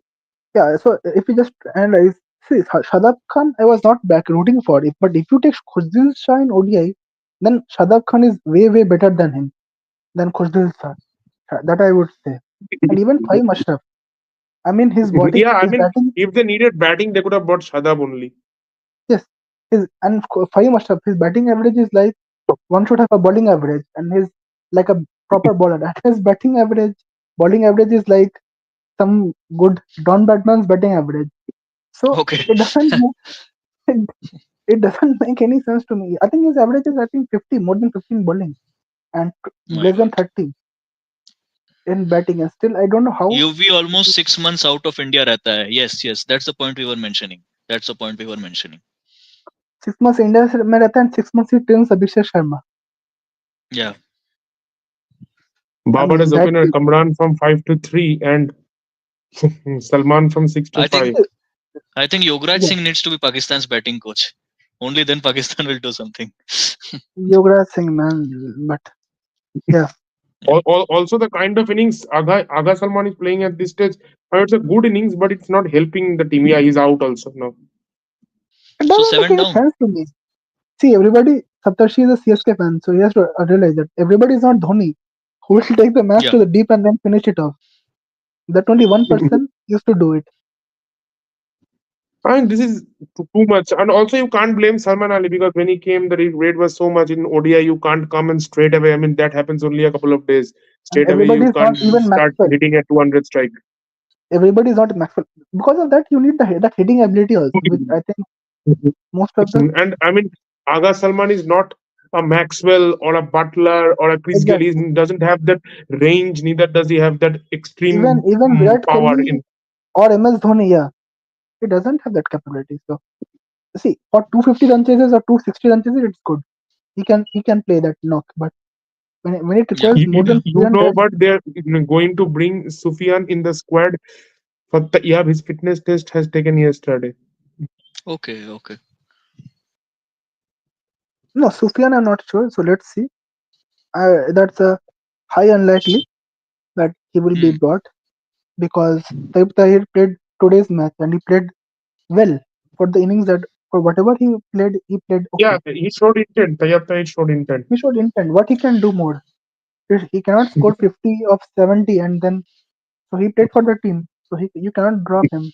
yeah. So if you just analyze, see, Shadab Khan, I was not back rooting for it. But if you take Khusdil Shah in ODI, then Shadab Khan is way better than him, than Khusdil Shah. That I would say. And even Fahim Ashraf. I mean, Yeah, I his mean batting. if they needed batting they could have bought Shadab only. Yes, Fahim Ashraf, his batting average is like one should have a bowling average, and his like a proper bowler. And his bowling average is like some good Don Bradman's batting average. So Okay. it doesn't make, it doesn't make any sense to me. I think his average is I think 50, more than 15 bowling, and My less than God. 30 in batting. And still, I don't know how UV almost 6 months out of India रहता है. Yes, yes. That's the point we were mentioning. That's the point we were mentioning. 6 months India में रहता है and 6 months he trains Abhishek Sharma. Yeah. I Babar mean as that opener, Kamran from 5 to 3 and Salman from 6 to I think 5. I think Yograj yeah, Singh needs to be Pakistan's batting coach. Only then Pakistan will do something. Yuvraj Singh man, but yeah. Yeah. Also, the kind of innings Aga Salman is playing at this stage, it's a good innings, but it's not helping the team. Yeah, he's out also now. It So doesn't make 7 any down. sense to me. See, everybody, Saptarshi is a CSK fan, so he has to realize that everybody is not Dhoni, who will take the match Yeah. to the deep and then finish it off. That only one person used to do it. I mean, this is too much. And also, you can't blame Salman Ali because when he came, the rate was so much in ODI. You can't come and straight away. I mean, that happens only a couple of days. And Straight away, everybody you is not can't Mm. even start Maxwell. hitting at 200 strike. Everybody is not Maxwell. Because of that, you need that hitting ability also, which I think most of the And I mean, Aga Salman is not a Maxwell or a Butler or a Chris Gayle. He exactly. doesn't have that range, neither does he have that extreme Even Virat power Kohli in. or MS Dhoni, yeah, he doesn't have that capability. So see, for 250 run chases or 260 run chases, it's good. He can play that knock, but when it Yeah. requires more Yeah. than You know 300, what they're going to bring Sufyan in the squad. But yeah, his fitness test has taken yesterday. Okay. Okay. no, Sufyan, I'm not sure. So let's see. That's a high unlikely that he will be Hmm. brought because Tayyip Tahir played today's match and he played well for the innings that For whatever he played Yeah, okay. he showed intent. Tayyab Tayyip showed intent. He showed intent. What he can do more? He cannot score 50 of 70 and then so he played for the team. So you cannot drop him.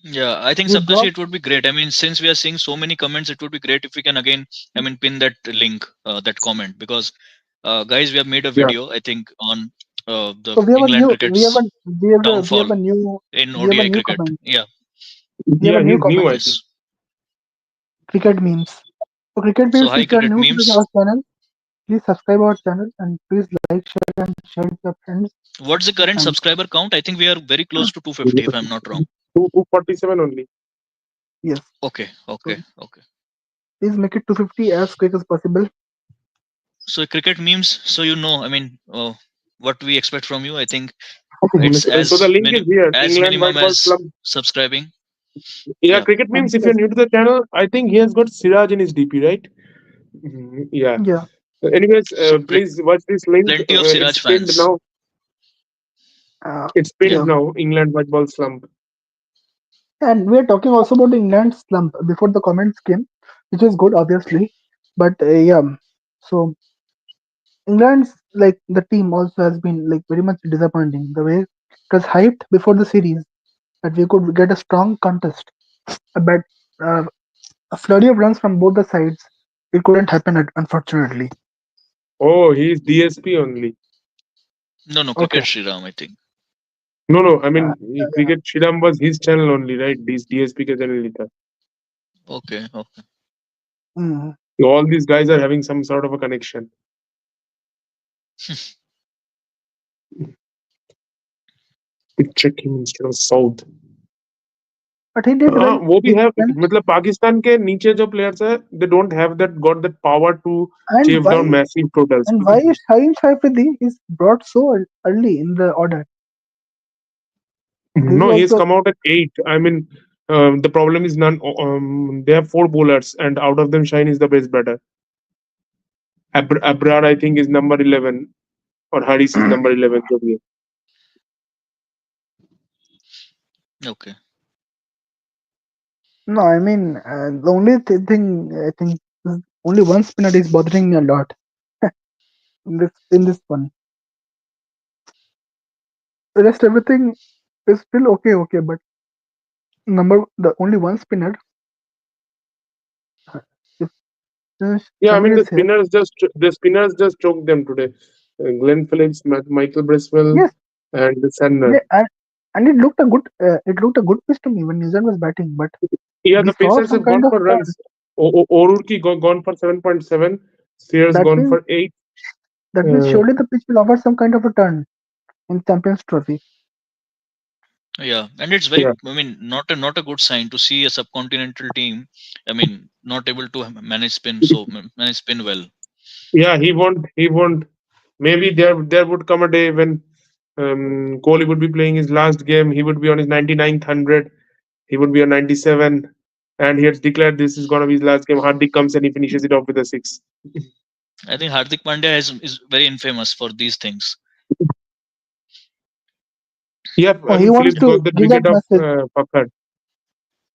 Yeah, I think You Saptarshi, drop it would be great. I mean, since we are seeing so many comments, it would be great if we can again, I mean, pin that link, that comment, because guys, we have made a Yeah, video, I think, on the so we have a England new cricket's we have downfall a new in we have a ODI new cricket. comment. Yeah, We have a yeah, new he's new, comment. I think. yes. Cricket memes. So cricket So memes, hi, if you are cricket new to memes. our channel, please subscribe our channel and please like, share and share with your friends. What's the current And subscriber count? I think we are very close to 250, if I'm not wrong. 247 only. yes, Okay, so okay, okay. please make it 250 as quick as possible. So cricket memes. So I mean, what we expect from you. I think it's So the link is here. as England minimum white ball as slump. subscribing. Yeah, Yeah. cricket And memes. If you're yes, new to the channel, I think he has got Siraj in his DP, right? Yeah. yeah, Anyways, So please watch this link. plenty of It's Siraj pinned fans. now. uh, It's Yeah. pinned yeah. now. England white ball slump. And we are talking also about the England slump before the comments came, which is good, obviously. But yeah, so England's like the team also has been like very much disappointing. The way it was hyped before the series that we could get a strong contest, but uh, a flurry of runs from both the sides. It couldn't happen, unfortunately. Oh, he's DSP only. No, no, Okay. cricket Shriram, I think. No, no. I mean, Yeah. cricket Shiram was his channel only, right? This DSP ka channel nahi tha. Okay, okay. Mm. So all these guys are having some sort of a connection. Check him instead of South. But he did हाँ well. वो भी He है went. मतलब पाकिस्तान के नीचे जो players है they don't have that got that power to And चेव why? Down massive totals. And why is Shaheen Shafidi is brought so early in the order? This is No, he has also come out at 8. I mean, the problem is none. They have 4 bowlers, and out of them, Shine is the best batter. Abrar, I think, is number 11, or Haris is number 11. जो भी है. Okay. no. I mean, the only thing I think is only one spinner is bothering me a lot in this one. The rest everything is still okay, okay. But the only one spinner. If Yeah, I mean Shamir is here, the spinners just choked them today. Glenn Phillips, Michael Bracewell, yes, and Sandner. they, and it looked a good pitch to me when New Zealand was batting. But Yeah, we the saw Pacers some have kind gone of for turn. runs. Orurki gone for 7.7. Sears That gone means for 8. that means Uh, surely the pitch will offer some kind of a turn in Champions Trophy. Yeah, and it's very. yeah, I mean, not a good sign to see a subcontinental team. I mean, not able to manage spin, manage spin well. yeah, he won't. He won't. Maybe there would come a day when Kohli would be playing his last game. He would be on his 99th 100. He would be on 97, and he has declared this is gonna be his last game. Hardik comes and he finishes it off with a six. I think Hardik Pandya is very infamous for these things. Yeah, Oh, I he mean wants Phillips to got that give that wicket of message. Pakhar.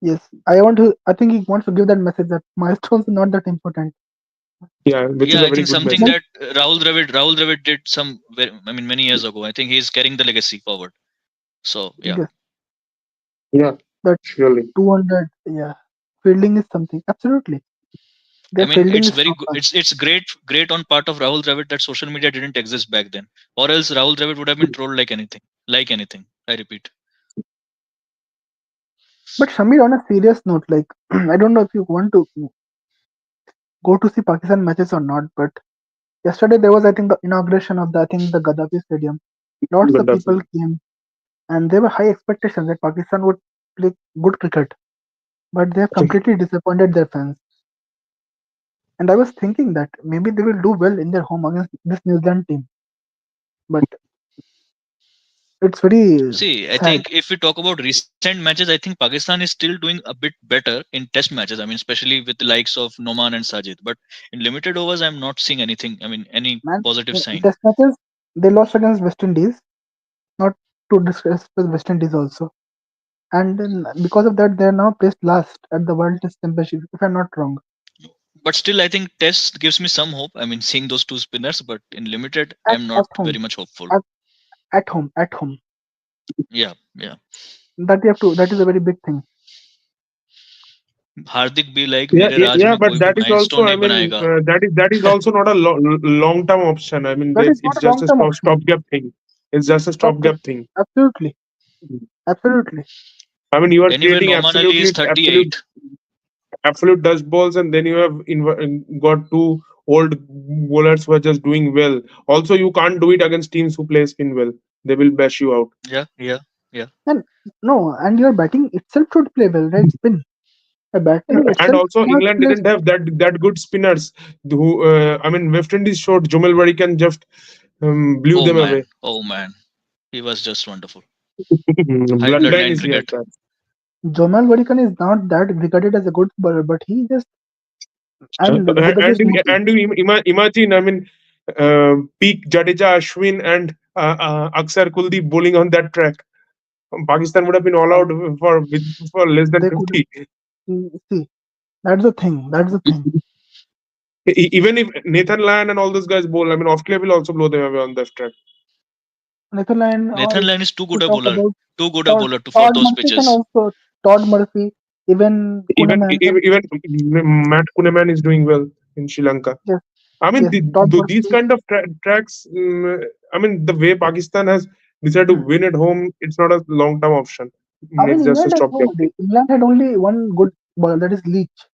Yes, I want to. I think he wants to give that message that milestones are not that important. Yeah, which is Yeah, a I very think good something message. Then that Rahul Dravid did I mean, many years ago. I think he's carrying the legacy forward. So yeah, yes, Yeah, that surely. 200. Yeah, fielding is something. Absolutely, I their mean, fielding it's is very so good. fun. It's great on part of Rahul Dravid that social media didn't exist back then, or else Rahul Dravid would have been trolled like anything, like anything. I repeat. But Shamir, on a serious note, like I don't know if you want to go to see Pakistan matches or not, but yesterday there was, I think, the inauguration of the Gaddafi Stadium. Lots of Gaddafi. people came, and there were high expectations that Pakistan would play good cricket, but they have completely disappointed their fans. And I was thinking that maybe they will do well in their home against this New Zealand team, but it's very See, I sad. think if we talk about recent matches, I think Pakistan is still doing a bit better in test matches. I mean, especially with the likes of Noman and Sajid. But in limited overs, I'm not seeing anything. I mean, any Man, positive in sign. Test matches they lost against West Indies. Not to discuss with West Indies also, and then because of that, they are now placed last at the World Test Championship, if I'm not wrong. But still, I think Test gives me some hope. I mean, seeing those two spinners, but in limited, At I'm not at home, very much hopeful. at, at home. Yeah, yeah. That you have to. That is a very big thing. हार्दिक भी like Yeah, मेरे yeah, राज yeah, में but कोई भी that is also, milestone I नहीं mean, बनाएगा. that is also not a long term option. I mean, That is not it's a just a long-term option. stopgap thing. It's just a Stop. stopgap thing. Absolutely, absolutely. I mean, you are Anyway, creating Norman Ali is absolutely, 38. absolute dust balls, and then you have got two old bowlers who are just doing well. Also, you can't do it against teams who play spin well. They will bash you out. Yeah, yeah, yeah. And no, and your batting itself should play well, right? Spin. The Yeah, batting and itself also cannot England play. didn't have that good spinners. Who I mean, West Indies showed Jumal Varikhan just blew them away. Oh man, he was just wonderful. High Bloodline bloodline is here, cricket. sir. Jomal Warikan is not that regarded as a good bowler, but he just and with the And just movie. imagine, I mean, peak Jadeja, Ashwin, and Aksar Kuldeep bowling on that track. Pakistan would have been all Uh, out for less than they could 50. see. That's the thing. That's the thing. Even if Nathan Lyon and all those guys bowl, I mean, Australia will also blow them away on that track. Netherlands, or Nathan Lyon is too to good a talk bowler. about Too good a Todd, bowler to for Todd those Murphy can pitches. also Todd Murphy, even Kuhneman. Even Matt Kuhneman is doing well in Sri Lanka. Yes, I mean, yes, Todd these Murphy. kind of tracks. I mean, the way Pakistan has decided to Hmm. win at home, it's not a long term option. I mean, It's just a England has stopgap thing. nobody. England had only one good bowler, that is Leach,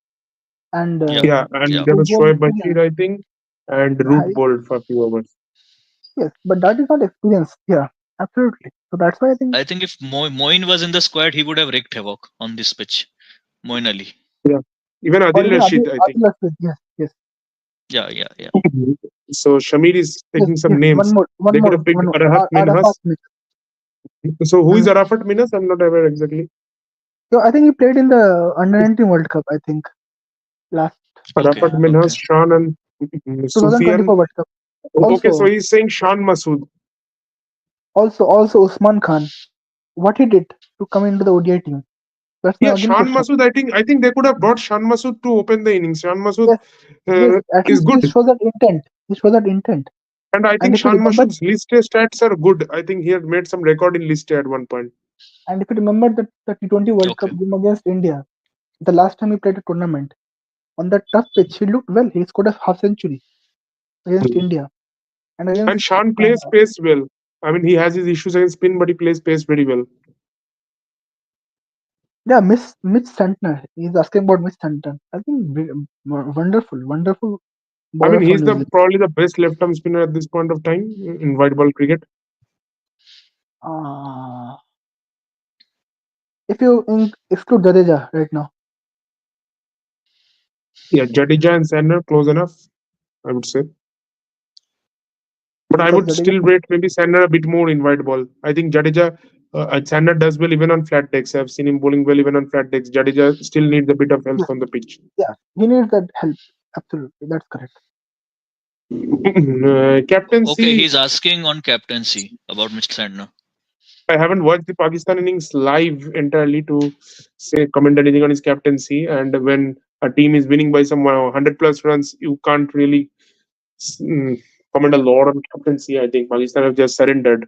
and Yeah, Yeah, yeah. and there they was bowled Shoaib Bashir, brilliant. I think, and Root bowled for a few overs. Yes, but that is not experience. Yeah, absolutely. So that's why I think. I think if Moin was in the squad, he would have wreaked havoc on this pitch. Moin Ali. Yeah, even Or Adil even Rashid, I think. Adil Rashid. Yes, yes, Yeah, yeah, yeah. So Shamir is yes, taking some yes. names. One They could more, have picked one more. Arahat Arafat Minhas. Smith. So who is Hmm. Arafat Minhas? I'm not aware exactly. So I think he played in the under 19 World Cup. I think last Okay, Arafat uh, Minhas, okay. Shan, and Sufian. 2024 World Cup. Okay, so Also, he's saying Shan Masood. also Usman Khan. What he did to come into the ODI team? That's my Yeah, again Shan question. Masood. I think they could have brought Shan Masood to open the innings. Shan Masood Yes, yes. At is least he good, shows that intent. He shows that intent. and I And think if you Shan remember, Masood's list A stats are good. I think he had made some record in list A at one point. that the T20 World Cup Okay. game against India, the last time he played a tournament on that tough pitch, he looked well. He scored a half century against India and And against Shan plays pace well. I mean, he has his issues against spin, but he plays pace very well. yeah, Miss Mitch Santner. He's asking about Mitch Santner. I think wonderful I bowler mean, for he's New the Zealand. probably the best left-arm spinner at this point of time in white ball cricket. Uh, if you exclude Jadeja right now, Yeah, Jadeja and Sandner close enough, I would say. But I because would Jadeja, still rate maybe Sandner a bit more in white ball. I think Jadeja, Sandner does well even on flat decks. I've seen him bowling well even on flat decks. Jadeja still needs a bit of help yes, from the pitch. yeah, he needs that help. Absolutely, that's correct. Okay, Captaincy, he's asking on captaincy about Mr. Sandner. I haven't watched the Pakistan innings live entirely to say comment anything on his captaincy. And when a team is winning by some 100 plus runs, you can't really mm, comment a lot on captaincy. I think Pakistan have just surrendered.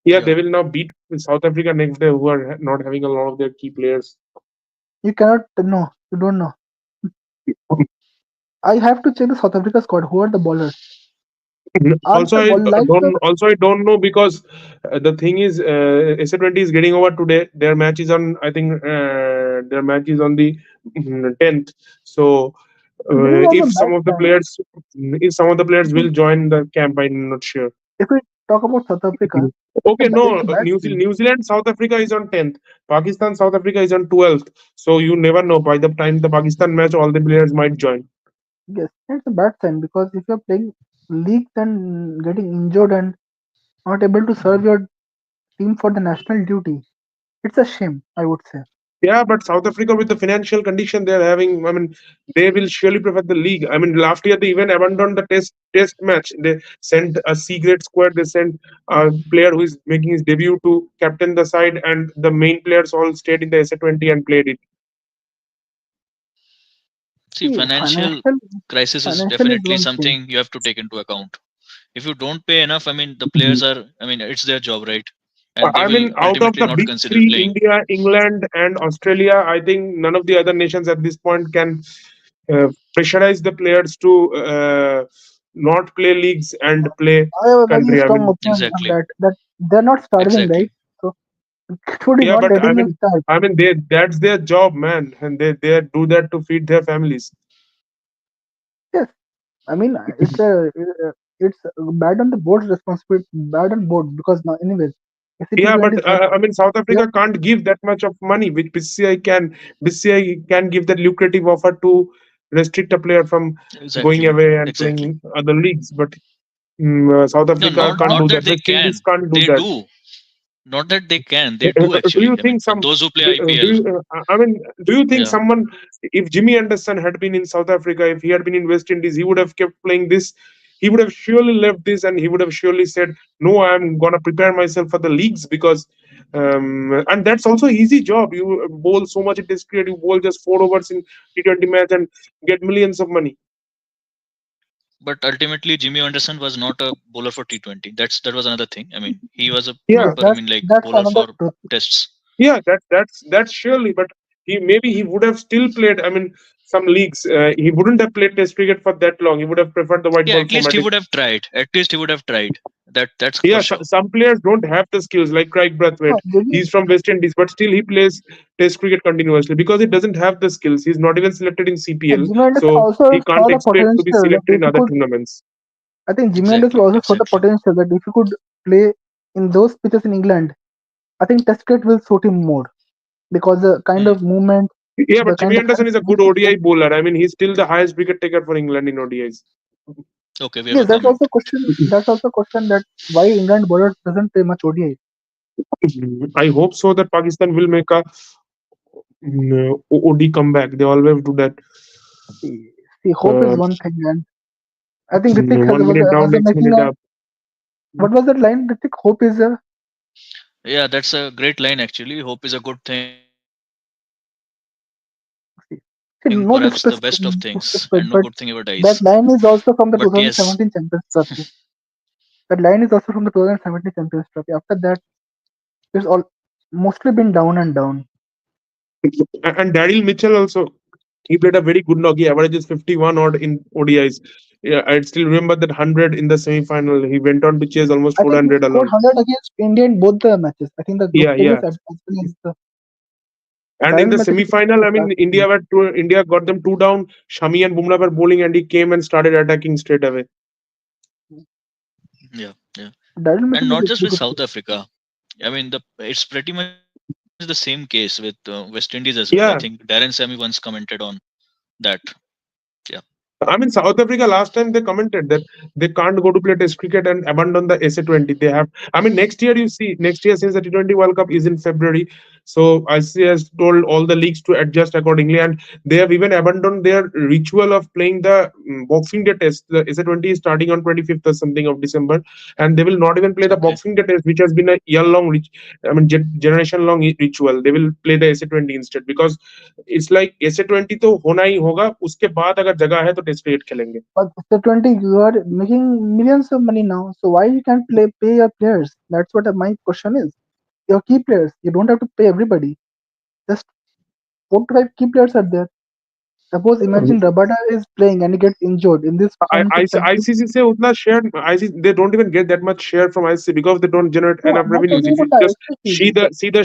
Yeah, Yeah. they will now beat South Africa next day, who are not having a lot of their key players. You cannot know. You don't know. I have to check the South Africa squad. Who are the bowlers? Are Also, the ball like the I don't know because the thing is, SA20 is getting over today. Their match is on. I think their match is on the 10th. So there is also if some bad of the sign. players, if some of the players If will we, join the camp, I'm not sure. if we talk about South Africa, Okay, it's no, a bad sign. New Zealand, South Africa is on 10th. Pakistan, South Africa is on 12th. So you never know. By the time the Pakistan match, all the players might join. Yes, it's a bad sign because if you're playing leagues and getting injured and not able to serve your team for the national duty, it's a shame. I would say. Yeah, but South Africa with the financial condition they're having, I mean, they will surely prefer the league. I mean, last year they even abandoned the test match. They sent a C grade squad. They sent a player who is making his debut to captain the side, and the main players all stayed in the SA20 and played it. See, See, financial crisis is financial is definitely one thing. something you have to take into account. If you don't pay enough, I mean, the Mhm. players are, I mean, it's their job, right? And they I will mean, out of ultimately the not big consider three, playing. India, England, and Australia, I think none of the other nations at this point can uh, pressurize the players to not play leagues and play I have a very country. I strong mean, opinion on Exactly. that. That they're not starving, right? Exactly. So should yeah, not but letting them start. I mean, they that's their job, man, and they do that to feed their families. Yes, I mean it's bad on the board's responsibility, bad on board because now, anyways, Yeah, but SC20 is not. I mean, South Yeah, Africa can't give that much of money, which BCCI can. BCCI can give that lucrative offer to restrict a player from going Exactly. away and Exactly. playing other leagues. But South No, Africa not now can't do not that. that they West Indies can. can't do They that. do. Not that they can. They do Do you actually. I mean, think for some? those who play Do IPL, you? I mean, do you think yeah. someone, if Jimmy Anderson had been in South Africa, if he had been in West Indies, he would have kept playing this. He would have surely left this, and he would have surely said, "No, I'm gonna prepare myself for the leagues because." And that's also easy job. You bowl so much in Test cricket, you bowl just 4 overs in T20 match and get millions of money. But ultimately, Jimmy Anderson was not a bowler for T20. That was another thing. I mean, he was a yes, Yeah, proper. I mean, like that's bowler another for truth. tests. yeah, that's surely, but he would have still played. I mean, some leagues he wouldn't have played Test cricket for that long. He would have preferred the white Yeah, ball at least format. he would have tried. At least he would have tried. That's for Yeah, sure. some players don't have the skills like Craig No, Brathwaite. Jimmy, He's from West Indies, but still he plays Test cricket continuously because he doesn't have the skills. He's not even selected in CPL, Jimmy Anderson so also he can't saw the expect to be potential that selected if in he other could, tournaments. I think Jimmy Anderson Exactly. also saw the Exactly. potential that if he could play in those pitches in England, I think Test cricket will suit him more because the kind Hmm. of movement, Yeah, the but kind Jimmy of Anderson is a good ODI bowler. I mean, he's still the highest wicket taker for England in ODIs. Okay, we have a yes, that's comment. also a question. That's also a question that why England bowler doesn't play much ODI. I hope so that Pakistan will make a OD comeback. They always do that. See, hope is Uh, one thing, and I think Ritik has 1 minute down, was next making minute a up. what was that line? Ritik, hope is a Yeah, that's a great line actually. Hope is a good thing, perhaps the best of things, and no good thing ever dies. see, no disrespect, but that line is also from the But yes, 2017 Champions Trophy. That line is also from the 2017 Champions Trophy. After that, it's all mostly been down and down. And Daryl Mitchell also, he played a very good knock. He averages 51 odd in ODIs. Yeah, I still remember that 100 in the semi-final. He went on to chase almost I think he 400 scored alone. 100 against India in both the matches. I think the group Yeah, stages yeah. as well as the And in Daryl the Mitchell is semi-final, a I class mean, player. India got them two down. Shami and Bumrah were bowling, and he came and started attacking straight away. yeah, yeah, Daryl and Mitchell is not a just very with good South player. Africa. I mean, the it's pretty much the same case with West Indies as well. I think Darren Yeah, Sammy once commented on that. Yeah, I mean, South Africa last time they commented that they can't go to play Test cricket and abandon the SA20. They have, I mean, next year you see, next year since the T20 World Cup is in February, so ICC has told all the leagues to adjust accordingly, and they have even abandoned their ritual of playing the Boxing Day Test. The SA20 is starting on 25th or something of December, and they will not even play the okay. Boxing Day Test, which has been a year long, I mean, generation long ritual. They will play the SA20 instead because it's like ऐसे 20 तो होना ही होगा उसके बाद अगर जगह है तो टेस्ट क्रिकेट खेलेंगे But after 20, you are making millions of money now. So why you can't pay your players? That's what my question is. Your key players, you don't have to pay everybody. Just 4 to 5 key players are there. Suppose imagine Rabada is playing and he gets injured in this point of time. ICC से उतना share ICC they don't even get that much share from ICC because they don't generate No, enough I'm not revenues talking if you about just ICC. see the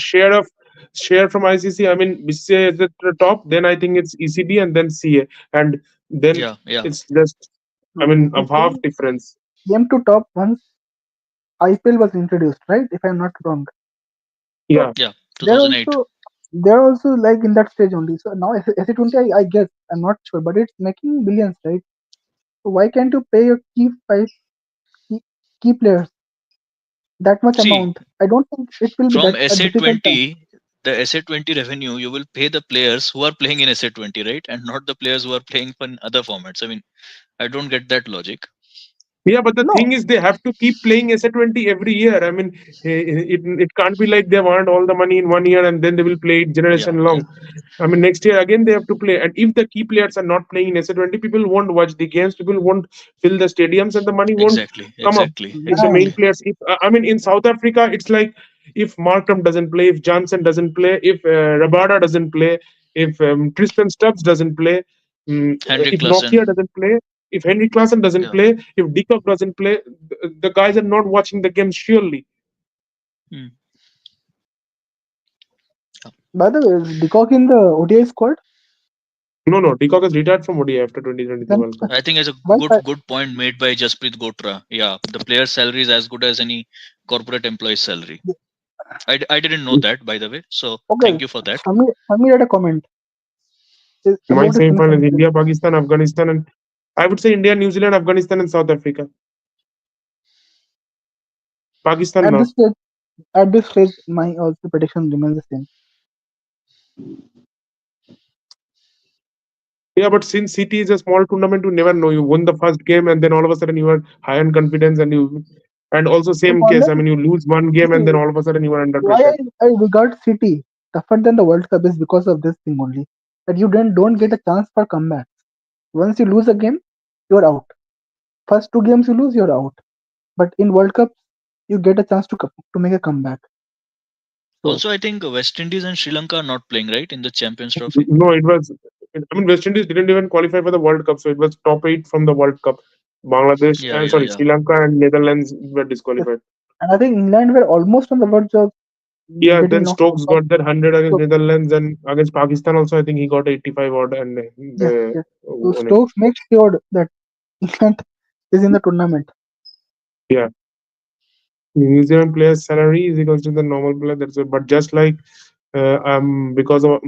share from ICC. I mean, BCCI is at the top, then I think it's ECB and then CA, and then Yeah, yeah, it's just, I No, mean, a half BCCI difference. came to top once IPL was introduced, right? If I'm not wrong. So Yeah, yeah. they're 2008. also they're also like in that stage only. So now SC20, I guess I'm not sure, but it's making billions, right? So why can't you pay your key, key players that much See, amount? I don't think it will be from that a difficult task. SA20. the SA20 revenue you will pay the players who are playing in SA20, right, and not the players who are playing for other formats. I mean, I don't get that logic. Yeah, but the No, thing is, they have to keep playing SA20 every year. I mean, it can't be like they've earned all the money in 1 year and then they will play it Yeah, generation yeah, long. I mean, next year again they have to play. And if the key players are not playing in SA20, people won't watch the games, people won't fill the stadiums, and the money won't exactly, come up. exactly, If the main exactly. man. players, if I mean, in South Africa, it's like if Markham doesn't play, if Johnson doesn't play, if Rabada doesn't play, if Tristan Stubbs doesn't play, Henrik if Klassen. Nokia doesn't play, if Henry Klassen doesn't Yeah. play, if Dikov doesn't play, the guys are not watching the game surely. Hmm. By the way, is Decock in the ODI squad? No, no, Dikov has retired from ODI after 2023 Then World Cup. I think it's a why? good point made by Jasprit Gotra. Yeah, the player's salary is as good as any corporate employee's salary. I didn't know that, by the way. So Okay, thank you for that. Samir had a comment My about his semi-final is semi-final. India, Pakistan, Afghanistan, and I would say India, New Zealand, Afghanistan, and South Africa. Pakistan At now. this stage, at this stage, my also prediction remains the same. Yeah, but since City is a small tournament, you never know. You won the first game, and then all of a sudden you are high on confidence, and you, and also If same case. only I mean, you lose one game, and see then all of a sudden you are under why pressure. I regard City tougher than the World Cup is because of this thing only. That you don't get a chance for comeback. Once you lose a game, you're out. First two games you lose, you're out. But in World Cup, you get a chance to make a comeback. So Also, I think West Indies and Sri Lanka are not playing right in the Champions Trophy. No, it was. I mean, West Indies didn't even qualify for the World Cup, so it was top eight from the World Cup. Bangladesh, Yeah, yeah, sorry, yeah. Sri Lanka and Netherlands were yes, disqualified. and I think England were almost on the verge of Yeah, getting then knocked out. Stokes But got that 100 against so, Netherlands, and against Pakistan also. I think he got 85 odd, and yes, they yes. So won it. Stokes makes sure that England is in the tournament. Yeah. New Zealand player's salary is equals to the normal player. That's it. But just like because of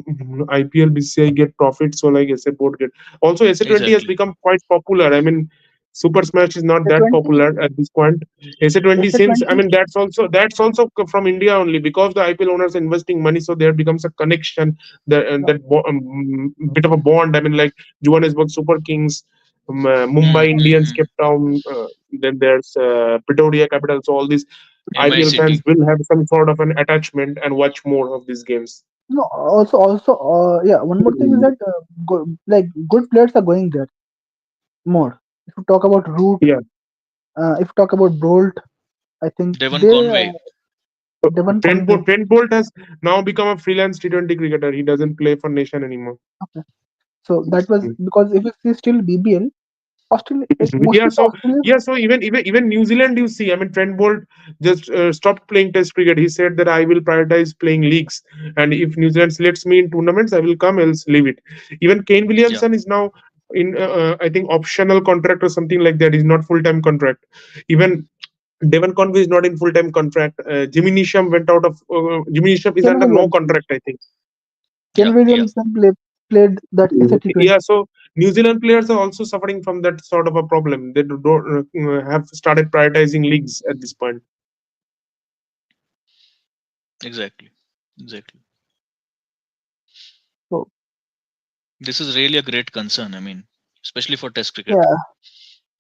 IPL, BCCI get profit, so like SA Port get. Also, SA20 has Exactly. become quite popular. I mean, Super Smash is not The that 20, popular at this point. SA20 the since I 20, mean that's also from India only because the IPL owners are investing money, so there becomes a connection no, bit of a bond. I mean, like Johannesburg Super Kings, Hmm, Mumbai hmm, Indians, hmm. Cape Town. Then there's Pretoria Capital. So all these MI IPL fans City. will have some sort of an attachment and watch more of these games. no. Also, yeah. One more thing is that like good players are going there more. If you talk about Root, Yeah. if you talk about Bolt, I think Devon they Conway. Devon Conway. Trent Bolt has now become a freelance T20 cricketer. He doesn't play for nation anymore. Okay. So that was Mm. because if you see still BBL, Australia, like Yeah, mostly the so Australians. yeah, so even New Zealand, you see, I mean, Trent Bolt just stopped playing Test cricket. He said that I will prioritize playing leagues, and if New Zealand selects me in tournaments, I will come. Else leave it. Even Kane Yeah, Williamson is now in I think optional contract or something like that. He's not full time contract. Even Devon Conway is not in full time contract. Jimmy Neesham went out of. Jimmy Neesham is Ken under no Williamson. contract, I think. Ken yeah, yeah. Williamson played that Mhm. SA20. Yeah, so New Zealand players are also suffering from that sort of a problem. They don't have started prioritizing leagues at this point. Exactly. Exactly. So This is really a great concern. I mean, especially for Test cricket. yeah,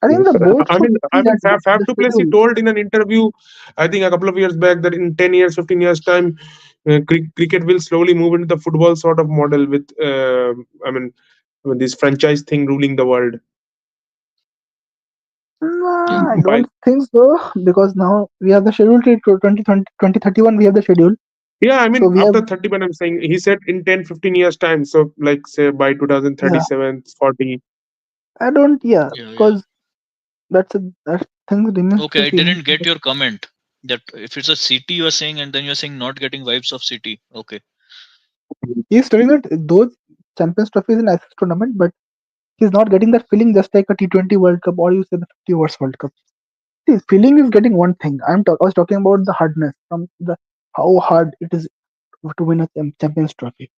I think Mhm. the board I should mean, see that Faf the du Plessis schedule. told in an interview, I think a couple of years back, that in 10 years, 15 years time, cricket will slowly move into the football sort of model with, with this franchise thing ruling the world. Yeah. Nah, I By don't think so because now we have the schedule till 2031. We have the schedule. Yeah, I So mean, we have after 30, but I'm saying he said in 10, 15 years time. So like say by yeah. 2037, 40. I don't yeah Yeah, yeah. because that thing remains Okay, to I see. didn't get your comment that if it's a city you are saying and then you're saying not getting vibes of city. Okay. He's telling that those Champions Trophy is an access tournament, but he's not getting that feeling just like a T20 World Cup or you say the 50 overs World Cup. See, feeling is getting one thing. I was talking about the hardness from the how hard it is to win a Champions Trophy.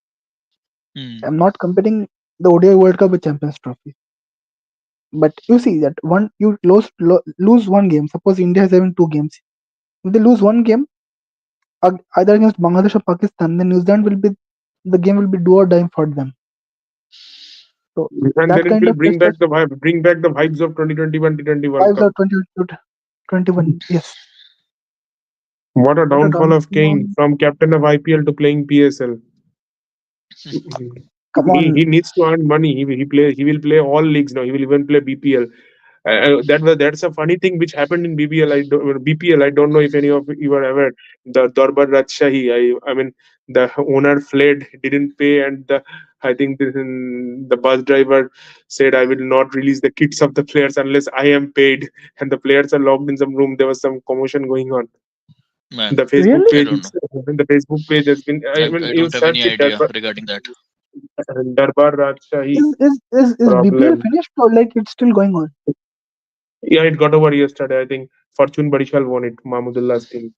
Hmm. I'm not comparing the ODI World Cup with Champions Trophy. But you see that one you lose one game. Suppose India is having two games. If they lose one game, either against Bangladesh or Pakistan, then New Zealand will be the game will be do or die for them. So And that then it kind will of test match bring back the vibes of 2021 T20 World vibes Cup. are 2021. Yes, What a what a downfall of Kane down. from captain of IPL to playing PSL. Come He on, needs to earn money. He will play all leagues now. He will even play BPL. That's a funny thing which happened in BBL. BPL. I don't know if any of you are aware. The Darbar Rajshahi. I mean the owner fled, didn't pay, and I think the bus driver said, "I will not release the kits of the players unless I am paid." And the players are locked in some room. There was some commotion going on. Man, The Facebook really? I page. don't know. The Facebook page has been. I mean, I you don't have search any it. idea regarding that. Darbar Rajshahi Is BPL problem. finished or like it's still going on? Yeah, it got over yesterday. I think Fortune Barishal won it, Mahmudullah's team.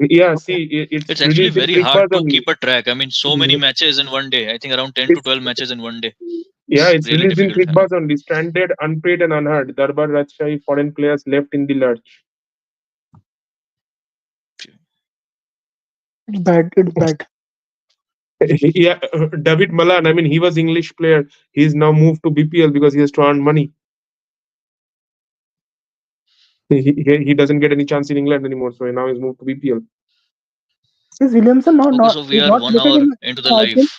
Yeah, Okay. see, it's It's actually released in very Quick hard Pass to only. keep a track. I mean, so many matches in one day. I think around 10 to It's 12 matches in one day. yeah, It's it's really released in difficult. Quick I mean, Pass only. Stranded, unpaid, and unheard. Darbar Rajshahi foreign players left in the lurch. It's bad. It's bad. Yeah, David Malan. I mean, he was English player. He's now moved to BPL because he has to earn money. He doesn't get any chance in England anymore, so now he's moved to BPL. Is Williamson okay, so not we is are not 1 hour selected into the in IPL? live.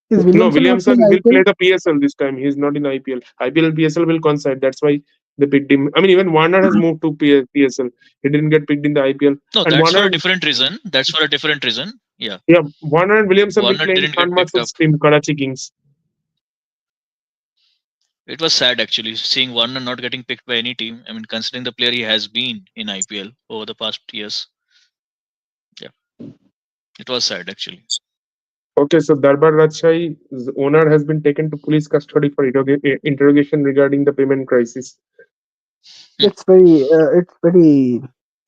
Is No, Williamson not Williamson playing will IPL? play the PSL this time. He's not in IPL. IPL and PSL will coincide. That's why they picked him. I mean, even Warner has moved to PSL. He didn't get picked in the IPL. No, And that's for Warner, a different reason. That's for a different reason. Yeah. yeah, Warner and Williamson will Warner play in didn't Khan get picked up. Masood's team, Karachi Kings. It was sad actually seeing Warner not getting picked by any team. I mean, considering the player he has been in IPL over the past years. Yeah. It was sad actually. Okay, so Darbar Rajshahi's owner has been taken to police custody for interrogation regarding the payment crisis. It's very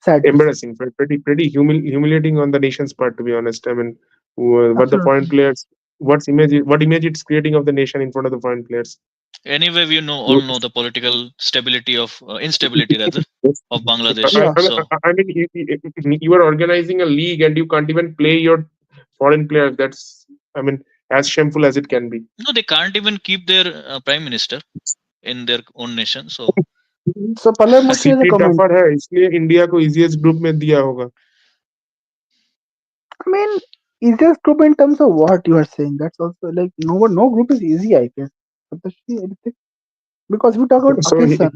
sad to see. Embarrassing, pretty humiliating on the nation's part, to be honest. I mean, what the foreign Absolutely. players, what image it's creating of the nation in front of the foreign players. Anyway, we know all know the political stability of instability rather Yes. of Bangladesh. Yeah. So I mean, you are organizing a league and you can't even play your foreign players. That's, I mean, as shameful as it can be. no, they can't even keep their prime minister in their own nation. So So Pallav Murthy has a city comment. Tougher है इसलिए India को easiest group में दिया होगा. I mean, easiest group in terms of what you are saying. That's also like no group is easy, I guess. Because if we talk about So Pakistan,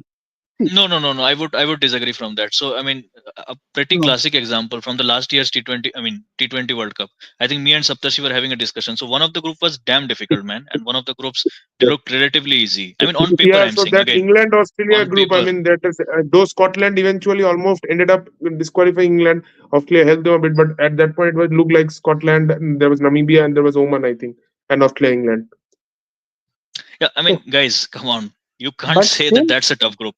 see, no. I would disagree from that. So I mean, a pretty no, classic example from the last year's T20. I mean T20 World Cup. I think me and Saptarshi were having a discussion. So one of the group was damn difficult, man, and one of the groups looked relatively easy. I mean, on paper, yeah, I'm so saying that again, England Australia on group, I paper. mean, that is though Scotland eventually almost ended up disqualifying England. Australia helped them a bit, but at that point it was looked like Scotland. And there was Namibia and there was Oman, I think, and Australia England. Yeah, I yes, mean, guys, come on. You can't but say that still, that's a tough group.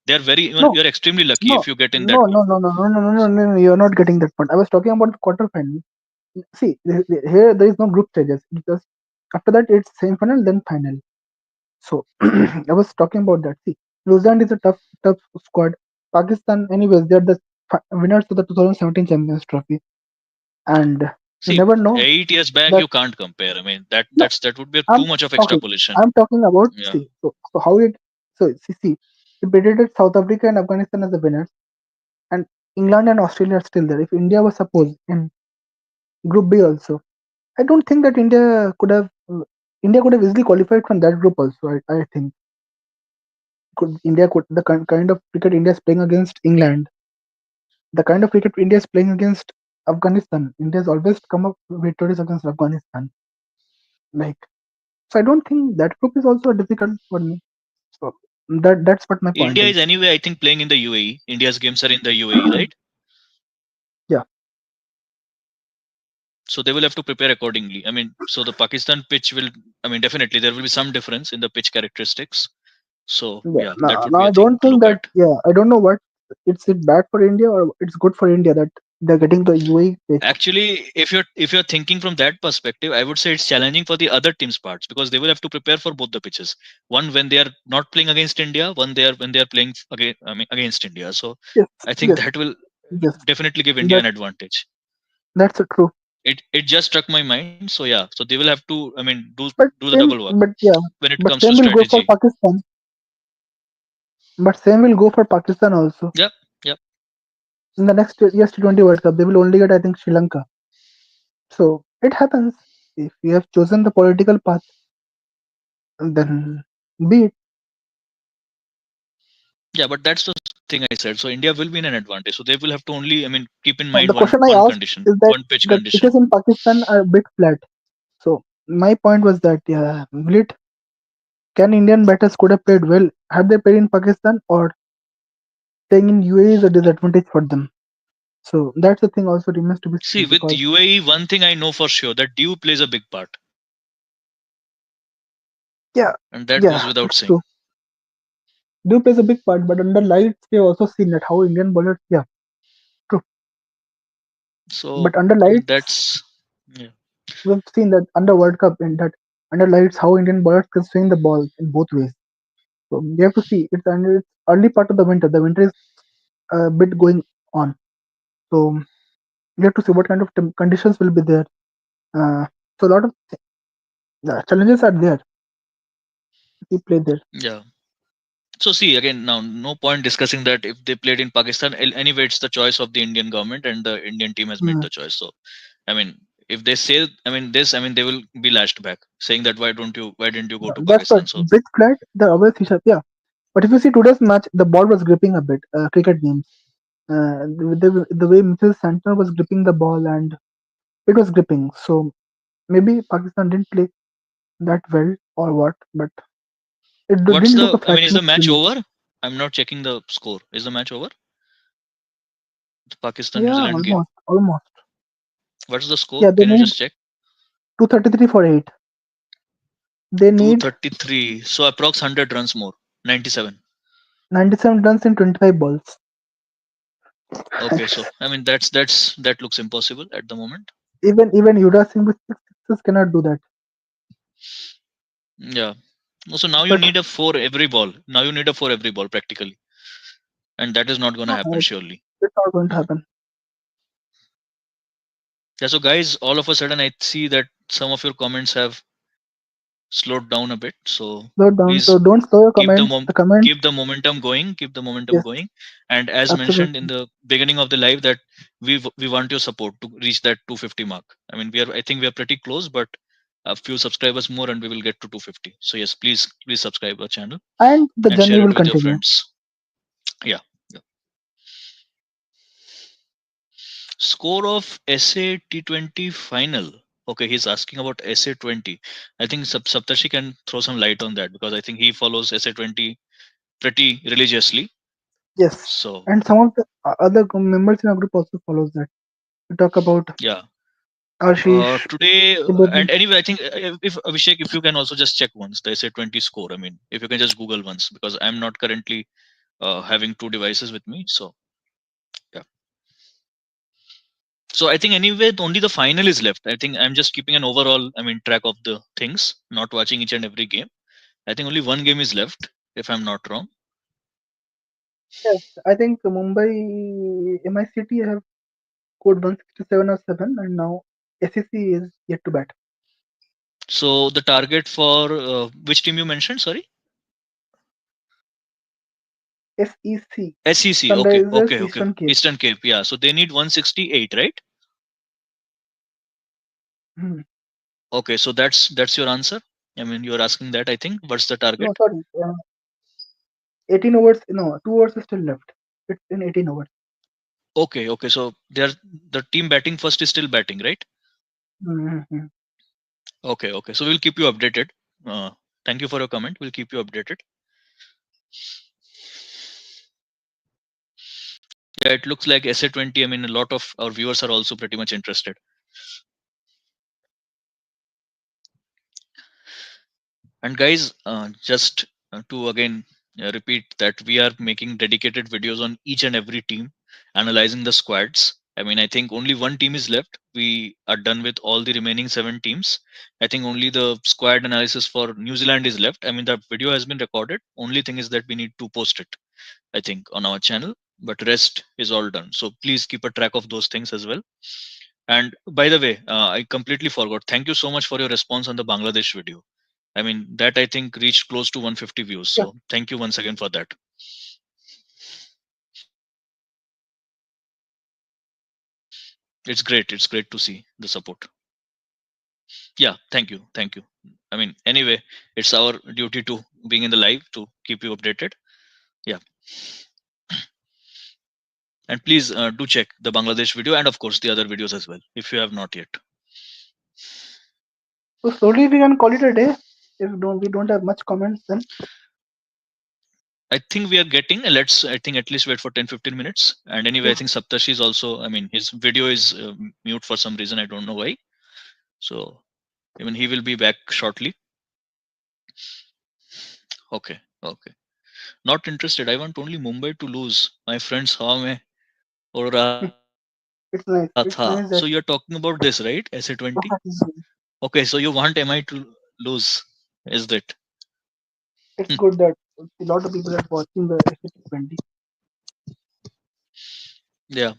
They're very. no, You're extremely lucky no, if you get in that no, group. no, no, no, no, no, no, no, no, no, you're not getting that point. I was talking about the quarterfinal. See, here there is no group stages. It's just after that it's semi-final, then final. So I was talking about that. See, New Zealand is a tough squad. Pakistan, anyways, they're the winners of the 2017 Champions Trophy, and you See, never know 8 years back, that. you can't compare. I mean, No, that would be I'm too much of talking. extrapolation. I'm talking about Yeah. see. So how it see we predicted South Africa and Afghanistan as the winners, and England and Australia are still there. If India was suppose in Group B also, I don't think that India could have easily qualified from that group also. I think India could the kind of cricket India is playing against England, the kind of cricket India is playing against Afghanistan. India has always come up victorious against Afghanistan. Like so, I don't think that group is also difficult for me. So that's what my point India is. is anyway, I think, playing in the UAE. India's games are in the UAE, right? Yeah, So they will have to prepare accordingly. I mean, so the Pakistan pitch will. I mean, definitely there will be some difference in the pitch characteristics. So yeah. yeah, that Now, would now be a I thing don't to think look that. at. Yeah, I don't know what it bad for India or it's good for India that they're getting the UAE pitch. Actually, if you're thinking from that perspective, I would say it's challenging for the other teams' parts because they will have to prepare for both the pitches. One when they are not playing against India, one they are when they are playing against India. So Yes, I think yes. that will. Yes, definitely give India that an advantage. that's true. It just struck my mind. So yeah, so they will have to, I mean, But do the double same, work but yeah, when it but comes to same will go for strategy. Pakistan. But same will go for Pakistan also. Yep, yep. In the next year's T20 World Cup, they will only get, I think, Sri Lanka. So it happens. If you have chosen the political path, then be it. Yeah, but that's the thing I said. So India will be in an advantage. So they will have to only, I mean, keep in No, mind the one question I one asked condition, is that one pitch the condition. pitches in Pakistan are a bit flat. So my point was that, yeah, will it, can Indian batters could have played well had they played in Pakistan, or staying in UAE is a disadvantage for them. So that's the thing also remains to be See, seen, with because UAE, one thing I know for sure that dew plays a big part, yeah, and that goes yeah, without it's saying. true. Dew plays a big part, but under lights we have also seen that how Indian bowlers, yeah, true. So But under I mean, lights that's yeah, we've seen that under World Cup, in that under lights how Indian bowlers can swing the ball in both ways. So we have to see. It's under it's early part of the winter. The winter is a bit going on. So we have to see what kind of conditions will be there. So a lot of challenges are there. We play there. yeah. So see again now, no point discussing that if they played in Pakistan. Anyway, it's the choice of the Indian government, and the Indian team has made Mm. the choice. So I mean, if they say, I mean this, I mean they will be lashed back, saying that why didn't you go to That's what Pakistan? So big flat. The other feature, yeah. But if you see today's match, the ball was gripping a bit. Cricket games, the way Mitchell Santner was gripping the ball, and it was gripping. So maybe Pakistan didn't play that well or what, but it what's didn't look a the? I mean, is flashy the match match. over? I'm not checking the score. Is the match over? The Pakistan New Yeah, Zealand game. almost, almost. What's the score? Yeah, they Can you need just check? 233 for 8. They need 233. So approx 100 runs more. 97. 97 runs in 25 balls. Okay, so I mean that looks impossible at the moment. Even Yuvraj Singh with 6 sixes cannot do that. Yeah. So now you But need a four every ball. Now you need a four every ball practically, and that is not going to happen surely. it's not going to Yeah. happen. Yeah. So guys, all of a sudden I see that some of your comments have slowed down a bit. So Slow down. please So don't slow your keep the comments. The comments, keep the momentum going. Keep the momentum yes, going. And as mentioned in absolutely. the beginning of the live, that we want your support to reach that 250 mark. I mean, I think we are pretty close, but a few subscribers more and we will get to 250. So yes, please subscribe our channel And the and journey share it will with your continue. friends. Yeah. Yeah. Score of SA T20 final. Okay, he's asking about SA20. I think Saptashi can throw some light on that because I think he follows SA20 pretty religiously. Yes. So And some of the other members in our group also follows that. We talk about yeah. Ashish, Today Tribhuvan. and anyway, I think if Abhishek, if you can also just check once the SA20 score. I mean, if you can just Google once because I'm not currently having two devices with me. So yeah. So I think anyway, only the final is left. I think I'm just keeping an overall, I mean, track of the things, not watching each and every game. I think only one game is left, if I'm not wrong. Yes, I think Mumbai, MI City have scored 167 or 7, and now SEC is yet to bat. So the target for which team you mentioned? Sorry, SEC, SEC. Okay, Sunrisers okay, okay. Eastern Cape. Eastern Cape. Yeah. So they need 168, right? Hmm. Okay. So that's your answer. I mean, you're asking that. I think. What's the No, target? sorry. 18 overs. No, 2 overs is still left. It's in 18 overs. Okay, okay. So they're the team batting first is still batting, right? Mm-hmm. Okay, okay. So we'll keep you updated. Uh, Thank you for your comment. We'll keep you updated. Yeah, it looks like SA20. I mean, a lot of our viewers are also pretty much interested. And guys, just to again repeat that we are making dedicated videos on each and every team, analyzing the squads. I mean, I think only one team is left. We are done with all the remaining seven teams. I think only the squad analysis for New Zealand is left. I mean, the video has been recorded. Only thing is that we need to post it, I think, on our channel. but rest is all done. So please keep a track of those things as well. And by the way, I completely forgot. Thank you so much for your response on the Bangladesh video. I mean, that I think reached close to 150 views. Yeah. So thank you once again for that. It's great. It's great to see the support. Yeah, thank you. I mean, anyway, it's our duty to being in the live to keep you updated. Yeah, and please do check the Bangladesh video and of course the other videos as well if you have not yet. So slowly we can call it a day. If we don't have much comments, then I think we are getting. Let's. I think at least wait for 10-15 minutes. And anyway, I yeah. think Saptashi is also. I mean, his video is mute for some reason. I don't know why. So even he will be back shortly. Okay. Okay. Not interested. I want only Mumbai to lose. My friends saw me हो रहा था. So you're talking It's about nice. this, It's right? nice that SA20. Okay, so you want MI to lose? Is that? it's good that a lot of people are watching the SAT20. Yeah.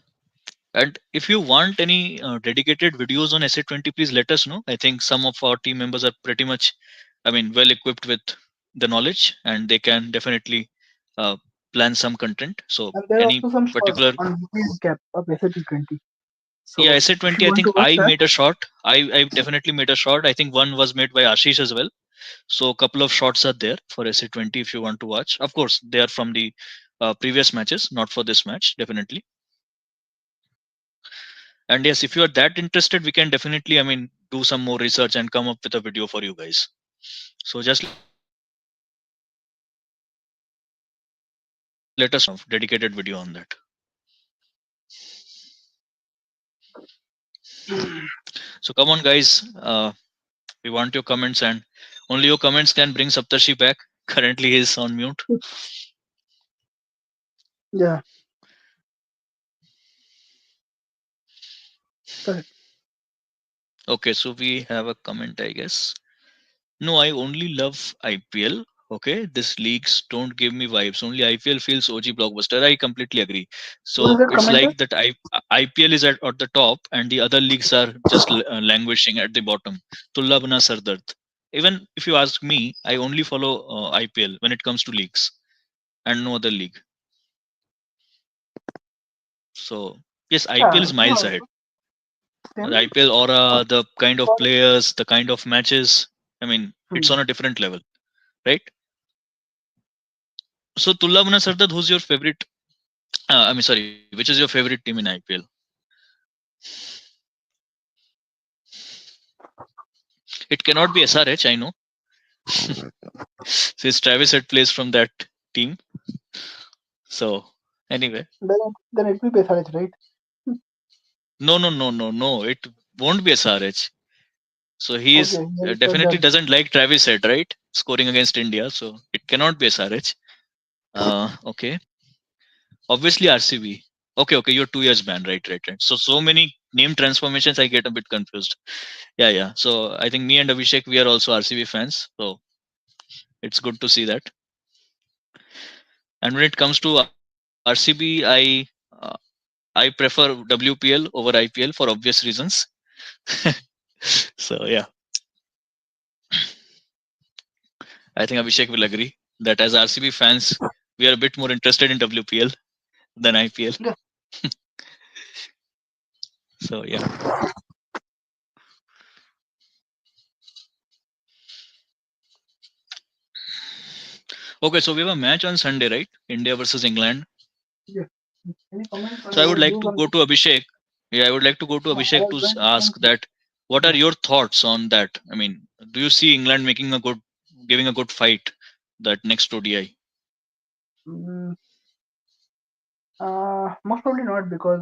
And if you want any dedicated videos on SA20, please let us know. I think some of our team members are pretty much, I mean, well equipped with the knowledge and they can definitely uh, plan some content. So And there are any also some shorts particular, on UPS gap of SAT20. yeah, So if you SA20, I want think to watch I that, made a short. I definitely made a short. I think one was made by Ashish as well. So a couple of shots are there for SA20 if you want to watch. Of course, they are from the previous matches, not for this match, definitely. And yes, if you are that interested, we can definitely, I mean, do some more research and come up with a video for you guys. So just let us know if you want dedicated video on that. So come on, guys. We want your comments, and only your comments can bring Saptarshi back. Currently, he is on mute. yeah, correct. Okay, so we have a comment, I guess. No, I only love IPL. Okay, this leagues don't give me vibes. Only IPL feels OG blockbuster. I completely agree. Who is So that it's commenter? like that. IPL is at the top, and the other leagues are just languishing at the bottom. Tulla bana sardard. Even if you ask me, I only follow IPL when it comes to leagues, and no other league. So yes, IPL Yeah, is me miles also. ahead. The Same. IPL But aura, the kind of for, players, the kind of matches. I mean, it's hmm, on a different level, right? So Tulla bana sardard, who's your favorite? I mean, sorry, which is your favorite team in IPL? It cannot be SRH, I know. Since Travis had plays from that team. So, anyway. then it will be SRH, right? No, no, no, no, no. It won't be SRH. So, he is Okay, then it's like definitely that. doesn't like Travis said, right? Scoring against India. So, it cannot be SRH. Okay. Obviously, RCB. Okay, okay. You're 2 years banned. Right, right, right. So, so many name transformations, I get a bit confused. Yeah, yeah. So, I think me and Abhishek, we are also RCB fans. So, it's good to see that. And when it comes to RCB, I prefer WPL over IPL for obvious reasons. So yeah, I think Abhishek will agree that as RCB fans, we are a bit more interested in WPL than IPL. Yeah. So yeah. Okay, so we have a match on Sunday, right? India versus England. Yes. Any comments So I on would your like views to on go this? to Abhishek. Yeah, I would like to go to Yeah, I Abhishek was to going to the same ask thing. that what are Yeah. your thoughts on that? I mean, do you see England making a good, giving a good fight that next ODI? Mm, most probably not because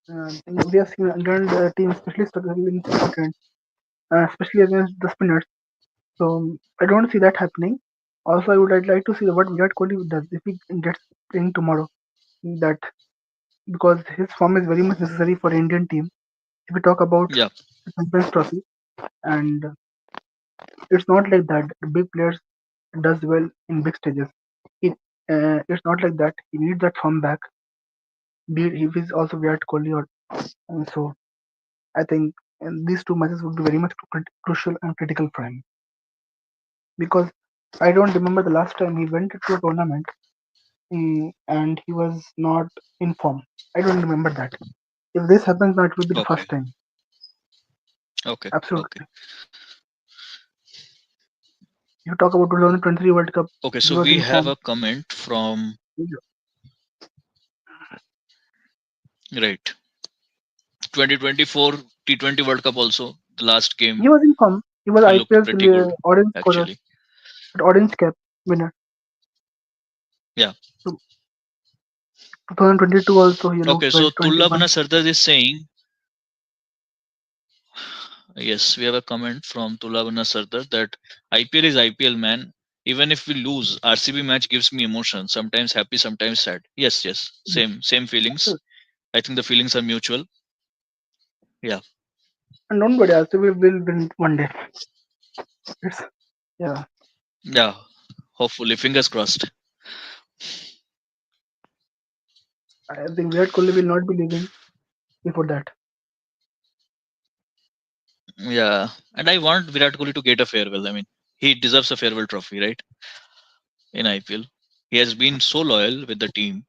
we have seen England team especially struggling in second, especially against the spinners. So I don't see that happening. Also, I'd like to see what Virat Kohli does if he gets playing tomorrow. That because his form is very much necessary for Indian team. If we talk about Yeah, the Champions Trophy, and it's not like that. The big players does well in big stages. It's not like that. He needs that form back. Be it if he's also Virat Kohli or and so. I think these two matches would be very much crucial and critical for him because I don't remember the last time he went to a tournament and he was not in form. I don't remember that. If this happens now, it will be the Okay. first time. Okay. Okay. Absolutely. You talk about 2023 World Cup. Okay. He So was we in have form. a comment from right 2024 T20 World Cup also. The last game He was in form. He was he looked IPL's pretty good orange scorer, actually. orange cap winner. Yeah. So 2022 also he looked Okay. well. So Tullabhana 21. Sardar is saying yes, we have a comment from Tullabhana Sardar that IPL is IPL, man. Even if we lose, RCB match gives me emotion. Sometimes happy, sometimes sad. Yes, yes, same feelings. Absolutely. I think the feelings are mutual. Yeah, And don't worry, also we will win one day. It's, yeah, yeah. Hopefully, fingers crossed. I think Virat Kohli will not be leaving before that. Yeah, and I want Virat Kohli to get a farewell. I mean, he deserves a farewell trophy, right? In IPL, he has been so loyal with the team,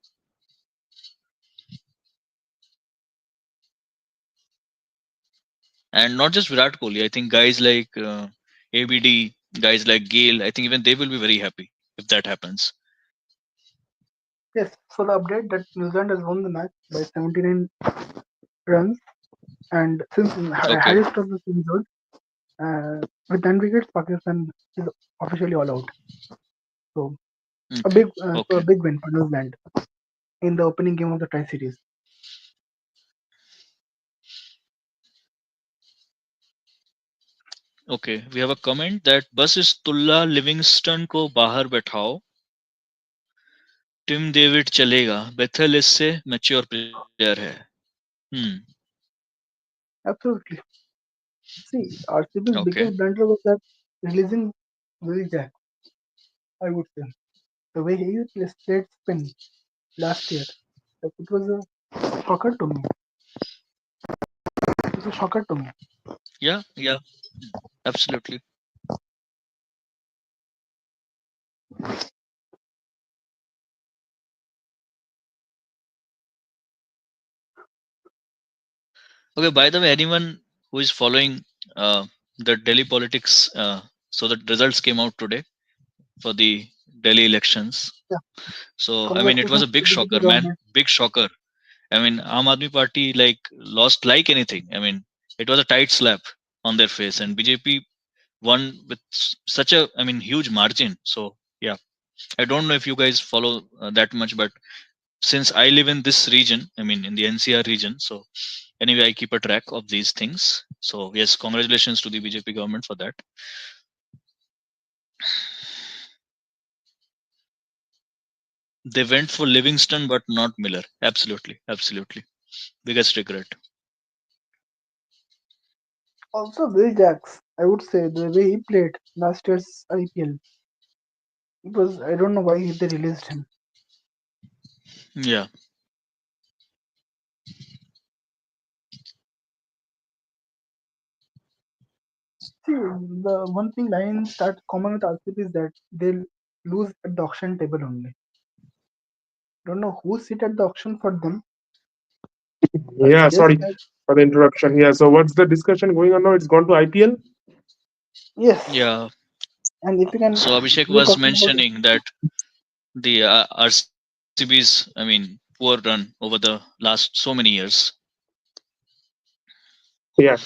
and not just Virat Kohli. I think guys like ABD, guys like Gale. I think even they will be very happy if that happens. Yes, so the update that New Zealand has won the match by 79 runs, and since Okay, Harris was injured, with 10 wickets, Pakistan is officially all out. So okay, a okay. big win for New Zealand in the opening game of the Tri Series. Okay we have a comment that bus is तुल्ला Livingstone को बाहर बैठाओ Tim David चलेगा बेथल इससे mature player है हम्म Absolutely. See, RCB's okay biggest blunder was that releasing Willie Jack, I would say. The way he played spin last year, like, it was a shocker to me. It was a shocker to me. या absolutely okay by the way anyone who is following uh, the Delhi politics so the results came out today for the Delhi elections Yeah, so I mean it was congratulations a to big the BJP shocker man government. big shocker I mean Aam Aadmi Party like lost like anything I mean it was a tight slap on their face and BJP won with such a I mean huge margin so yeah I don't know if you guys follow that much but since I live in this region I mean in the NCR region so anyway I keep a track of these things so yes congratulations to the BJP government for that they went for Livingston but not Miller absolutely biggest regret Also, Will Jacks, I would say, the way he played last year's IPL, it was, I don't know why they released him. yeah See, the one thing Lions start common with RCB is that they'll lose at the auction table only. Don't know who sit at the auction for them. I Yeah, guess sorry that for the interruption. Yeah, so what's the discussion going on now? It's gone to IPL. yes. yeah And if you can, so Abhishek we're was talking about mentioning that the RCB's I mean poor run over the last so many years Yeah.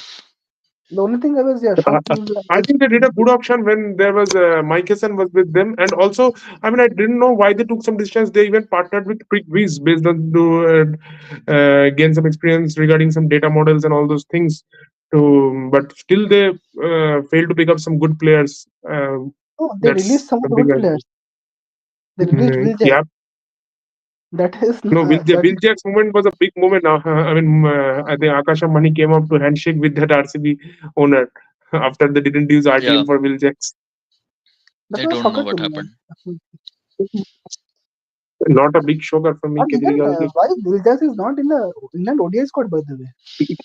the only thing I was shocked is I that think they did a good option when there was Mikeson was with them, and also, I mean, I didn't know why they took some distance. They even partnered with Quick Viz based on to gain some experience regarding some data models and all those things. To but still they failed to pick up some good players. oh, they released That's some a of the big. good players. They released Will Jack. Yeah, That is no, that Will Jack's moment was a big moment. I mean, I think Akash Ambani came up to handshake with that RCB owner after they didn't use yeah RTM for Will Jacks. that I was a don't know shocker what to me. happened Not a big shocker for me, And even Kejriwal. why Diljas is not in the England ODI squad, by the way?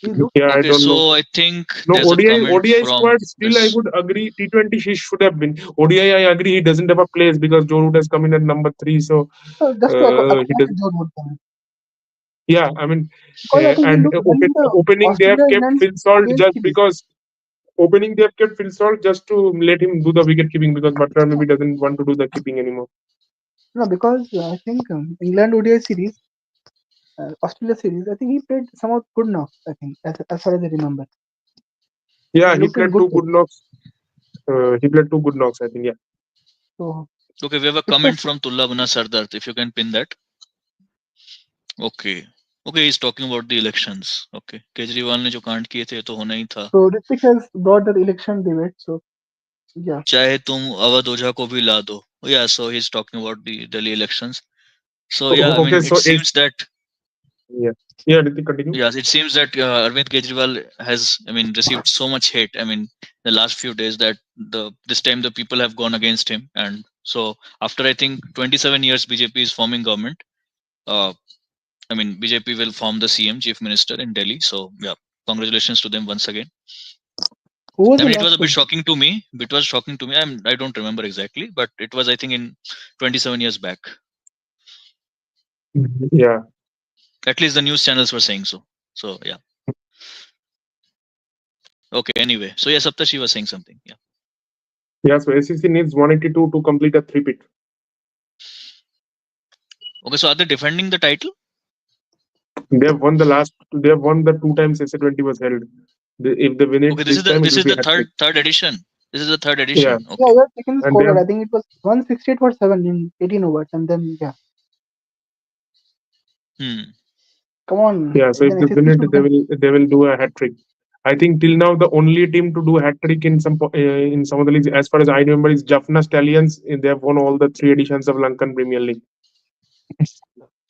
He looked Yeah, I Okay, don't know. so I think No, there's a comment ODI from squad, still I this. would agree. T20 he should have been. ODI, I agree, he doesn't have a place because Joe Root has come in at number 3. So just to he does. accommodate Joe Root then. Yeah, I mean, Because I think he and looked well in the opening they have Australia kept England Phil Salt ODI just series. because opening they have kept Phil Salt just to let him do the wicket keeping because Butler maybe doesn't want to do the keeping anymore. No, because I think England ODI series, Australia series, I think he played somewhat good enough. I think as far as I remember, he Yeah, he looked in played good two shape. good knocks. He played two good knocks, I think. Yeah. So Okay, we have a it's a comment from Tullabana Sardar. If you can pin that. Okay. Okay, he's talking about the elections. Okay. Kejriwal ने जो कांड किए थे तो होना ही था. so Ritik has brought the election debate. So yeah. चाहे तुम अवध ओझा को भी ला दो. Yeah, so he's talking about the Delhi elections. So yeah, I Okay, mean, it so it's seems that yeah, yeah. Ritik, continue. yes, it seems that Arvind Kejriwal has, I mean, received so much hate. I mean, the last few days that this time the people have gone against him, and so after I think 27 years BJP is forming government. Uh, I mean, BJP will form the CM, Chief Minister in Delhi. So yeah, congratulations to them once again. Who was I the mean, it was last a bit one? shocking to me. It was shocking to me. I don't remember exactly, but it was I think in 27 years back. Yeah. At least the news channels were saying so. So yeah. Okay. Anyway, so yeah, Saptashi was saying something. Yeah. Yeah, so SEC needs 182 to complete a three-peat. Okay. So are they defending the title? They have won the last. They have won the two times SA20 was held. If they win Okay. it This this is the time, it this will is be the a hat trick. third edition. This is the third Yeah, edition. Yeah, Okay. you are taking the and they scorecard. have. I think it was 168 for 7 in 18 overs, and then yeah, Hmm. come on, Yeah, so if even they win SSC it, should win. they will do a hat trick. I think till now the only team to do a hat trick in in some of the leagues, as far as I remember, is Jaffna Stallions. They have won all the three editions of Lankan Premier League.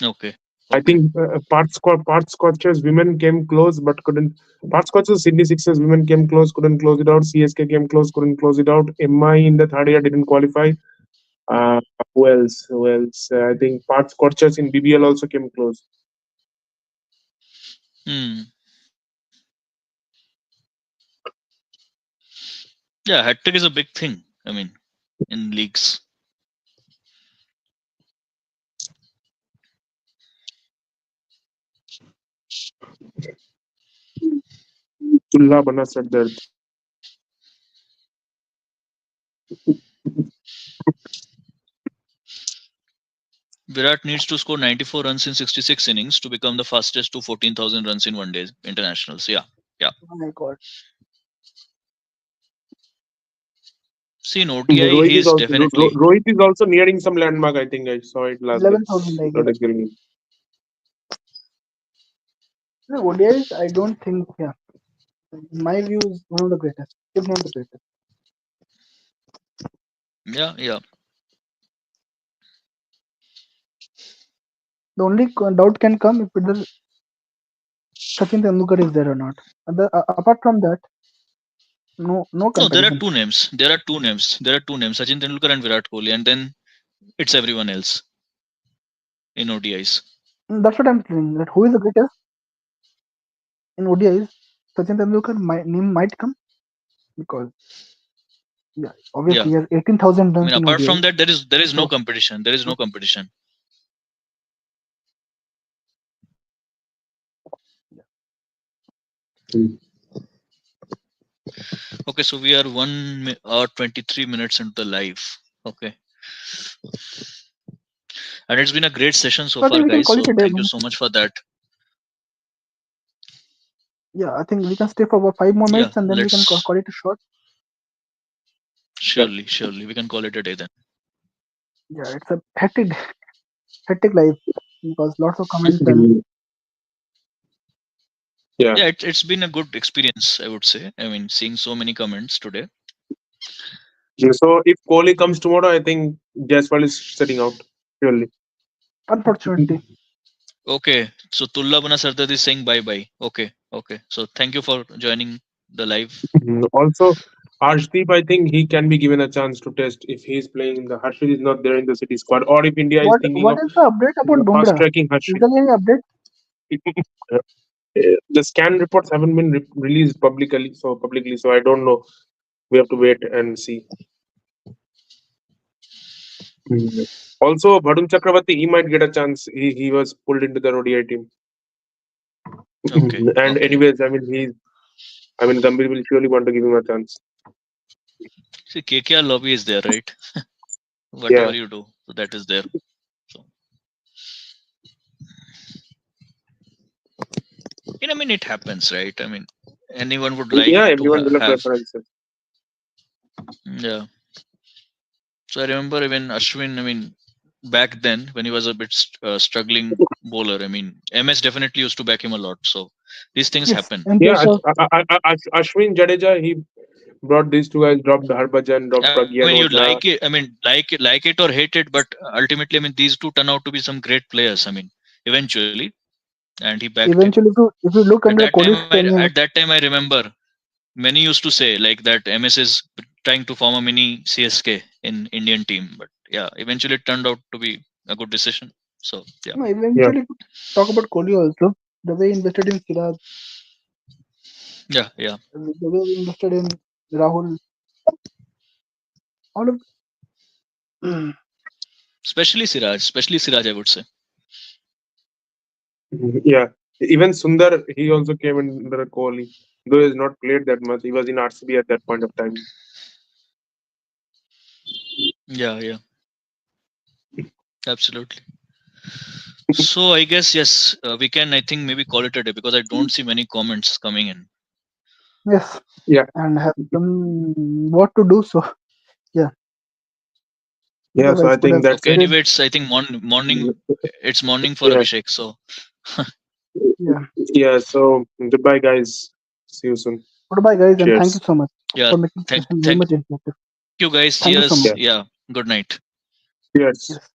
Okay. I Okay. think part Scotchers women came close but couldn't. Part Scotchers Sydney Sixers women came close, couldn't close it out. CSK came close, couldn't close it out. MI in the third year didn't qualify. Uh, who else? Who else? I think part Scotchers in BBL also came close. Hmm. Yeah, hat trick is a big thing. I mean, in leagues. Chulha bana sar dard. Virat needs to score 94 runs in 66 innings to become the fastest to 14,000 runs in one day internationals. Yeah. Yeah. Oh my god, See, in ODI, Rohit he is is also definitely. Rohit is also nearing some landmark. I think I saw it last day. 11,000 I Not guess. exactly. The ODIs, I don't think. Yeah, in my view, is one of the greatest, if not the greatest. Yeah. Yeah. The only doubt can come if whether Sachin Tendulkar is there or not. Apart from that, no No, there are comparison. two names. There are two names. There are two names: Sachin Tendulkar and Virat Kohli, and then it's everyone else in ODIs. That's what I'm saying. That who is the greatest in ODIs? Sachin Tendulkar name might come because yeah, obviously Yeah. he has 18,000 I runs mean, in apart ODIs. from that, there is no So competition. There is no competition. Hmm. Okay, so we are 1 hour 23 minutes into the live. Okay, and it's been a great session so I far, think we can guys. call it So a day. thank you so much for that. Yeah, I think we can stay for about 5 more minutes Yeah, and then we can let's call it a short. Yeah. surely we can call it a day then. Yeah, it's a hectic life because lots of comments and Yeah. Yeah, it's been a good experience, I would say. I mean, seeing so many comments today. So if Kohli comes tomorrow, I think Jaiswal is sitting out. Surely. unfortunately. Okay, so Tulla Bana Sardar is saying bye bye. Okay, okay. So thank you for joining the live. Also, Arshdeep, I think he can be given a chance to test if he's playing in the Harshit is not there in the city squad, or if India is thinking What of is the update about fast Bumrah? tracking Is Harshit. there any update? The scan reports haven't been released publicly, so I don't know. We have to wait and see. Mm. Also, Bhadum Chakravarti, he might get a chance. He was pulled into the ODI team. Okay, And okay. anyways, Gambhir will surely want to give him a chance. See, KKR lobby is there, right? Yeah, Whatever you do, so that is there. So, I mean, it happens, right? I mean, anyone would like yeah, to everyone will have have. preferences. Yeah. So I remember even Ashwin. I mean, back then when he was a bit struggling bowler, I mean, MS definitely used to back him a lot. So these things Yes, happen. MPS Yeah, was Ashwin Jadeja, he brought these two guys, dropped Harbhajan, dropped I mean, you Pragyan like Ojha. it. I mean, like it or hate it, but ultimately, I mean, these two turn out to be some great players. I mean, eventually, and he backed him. eventually if you look At under that time, Kohli's at tenure, that time, I remember many used to say like that MS is trying to form a mini CSK in Indian team, but yeah, eventually it turned out to be a good decision. So yeah, no, Yeah. eventually if you talk about Kohli also, the way he invested in Siraj, yeah. the way he invested in Rahul, all of Especially Siraj, I would say. Yeah. Even Sundar, he also came under Kohli. Though he has not played that much, he was in RCB at that point of time. Yeah, absolutely. So I guess yes, we can. I think maybe call it a day because I don't see many comments coming in. yes, Yeah. and have some what to do. So yeah, Yeah. So otherwise I could think have Okay, that's it. ended. anyway, it's I think morning. It's morning for Yeah. Abhishek. So Yeah, Yeah. So goodbye, guys. See you soon. goodbye guys, and thank you Cheers. so much yeah, for making the thank session very thank much interactive. you guys. Thank you so Cheers. much. Yeah. Yeah. Good night. Cheers. Yes.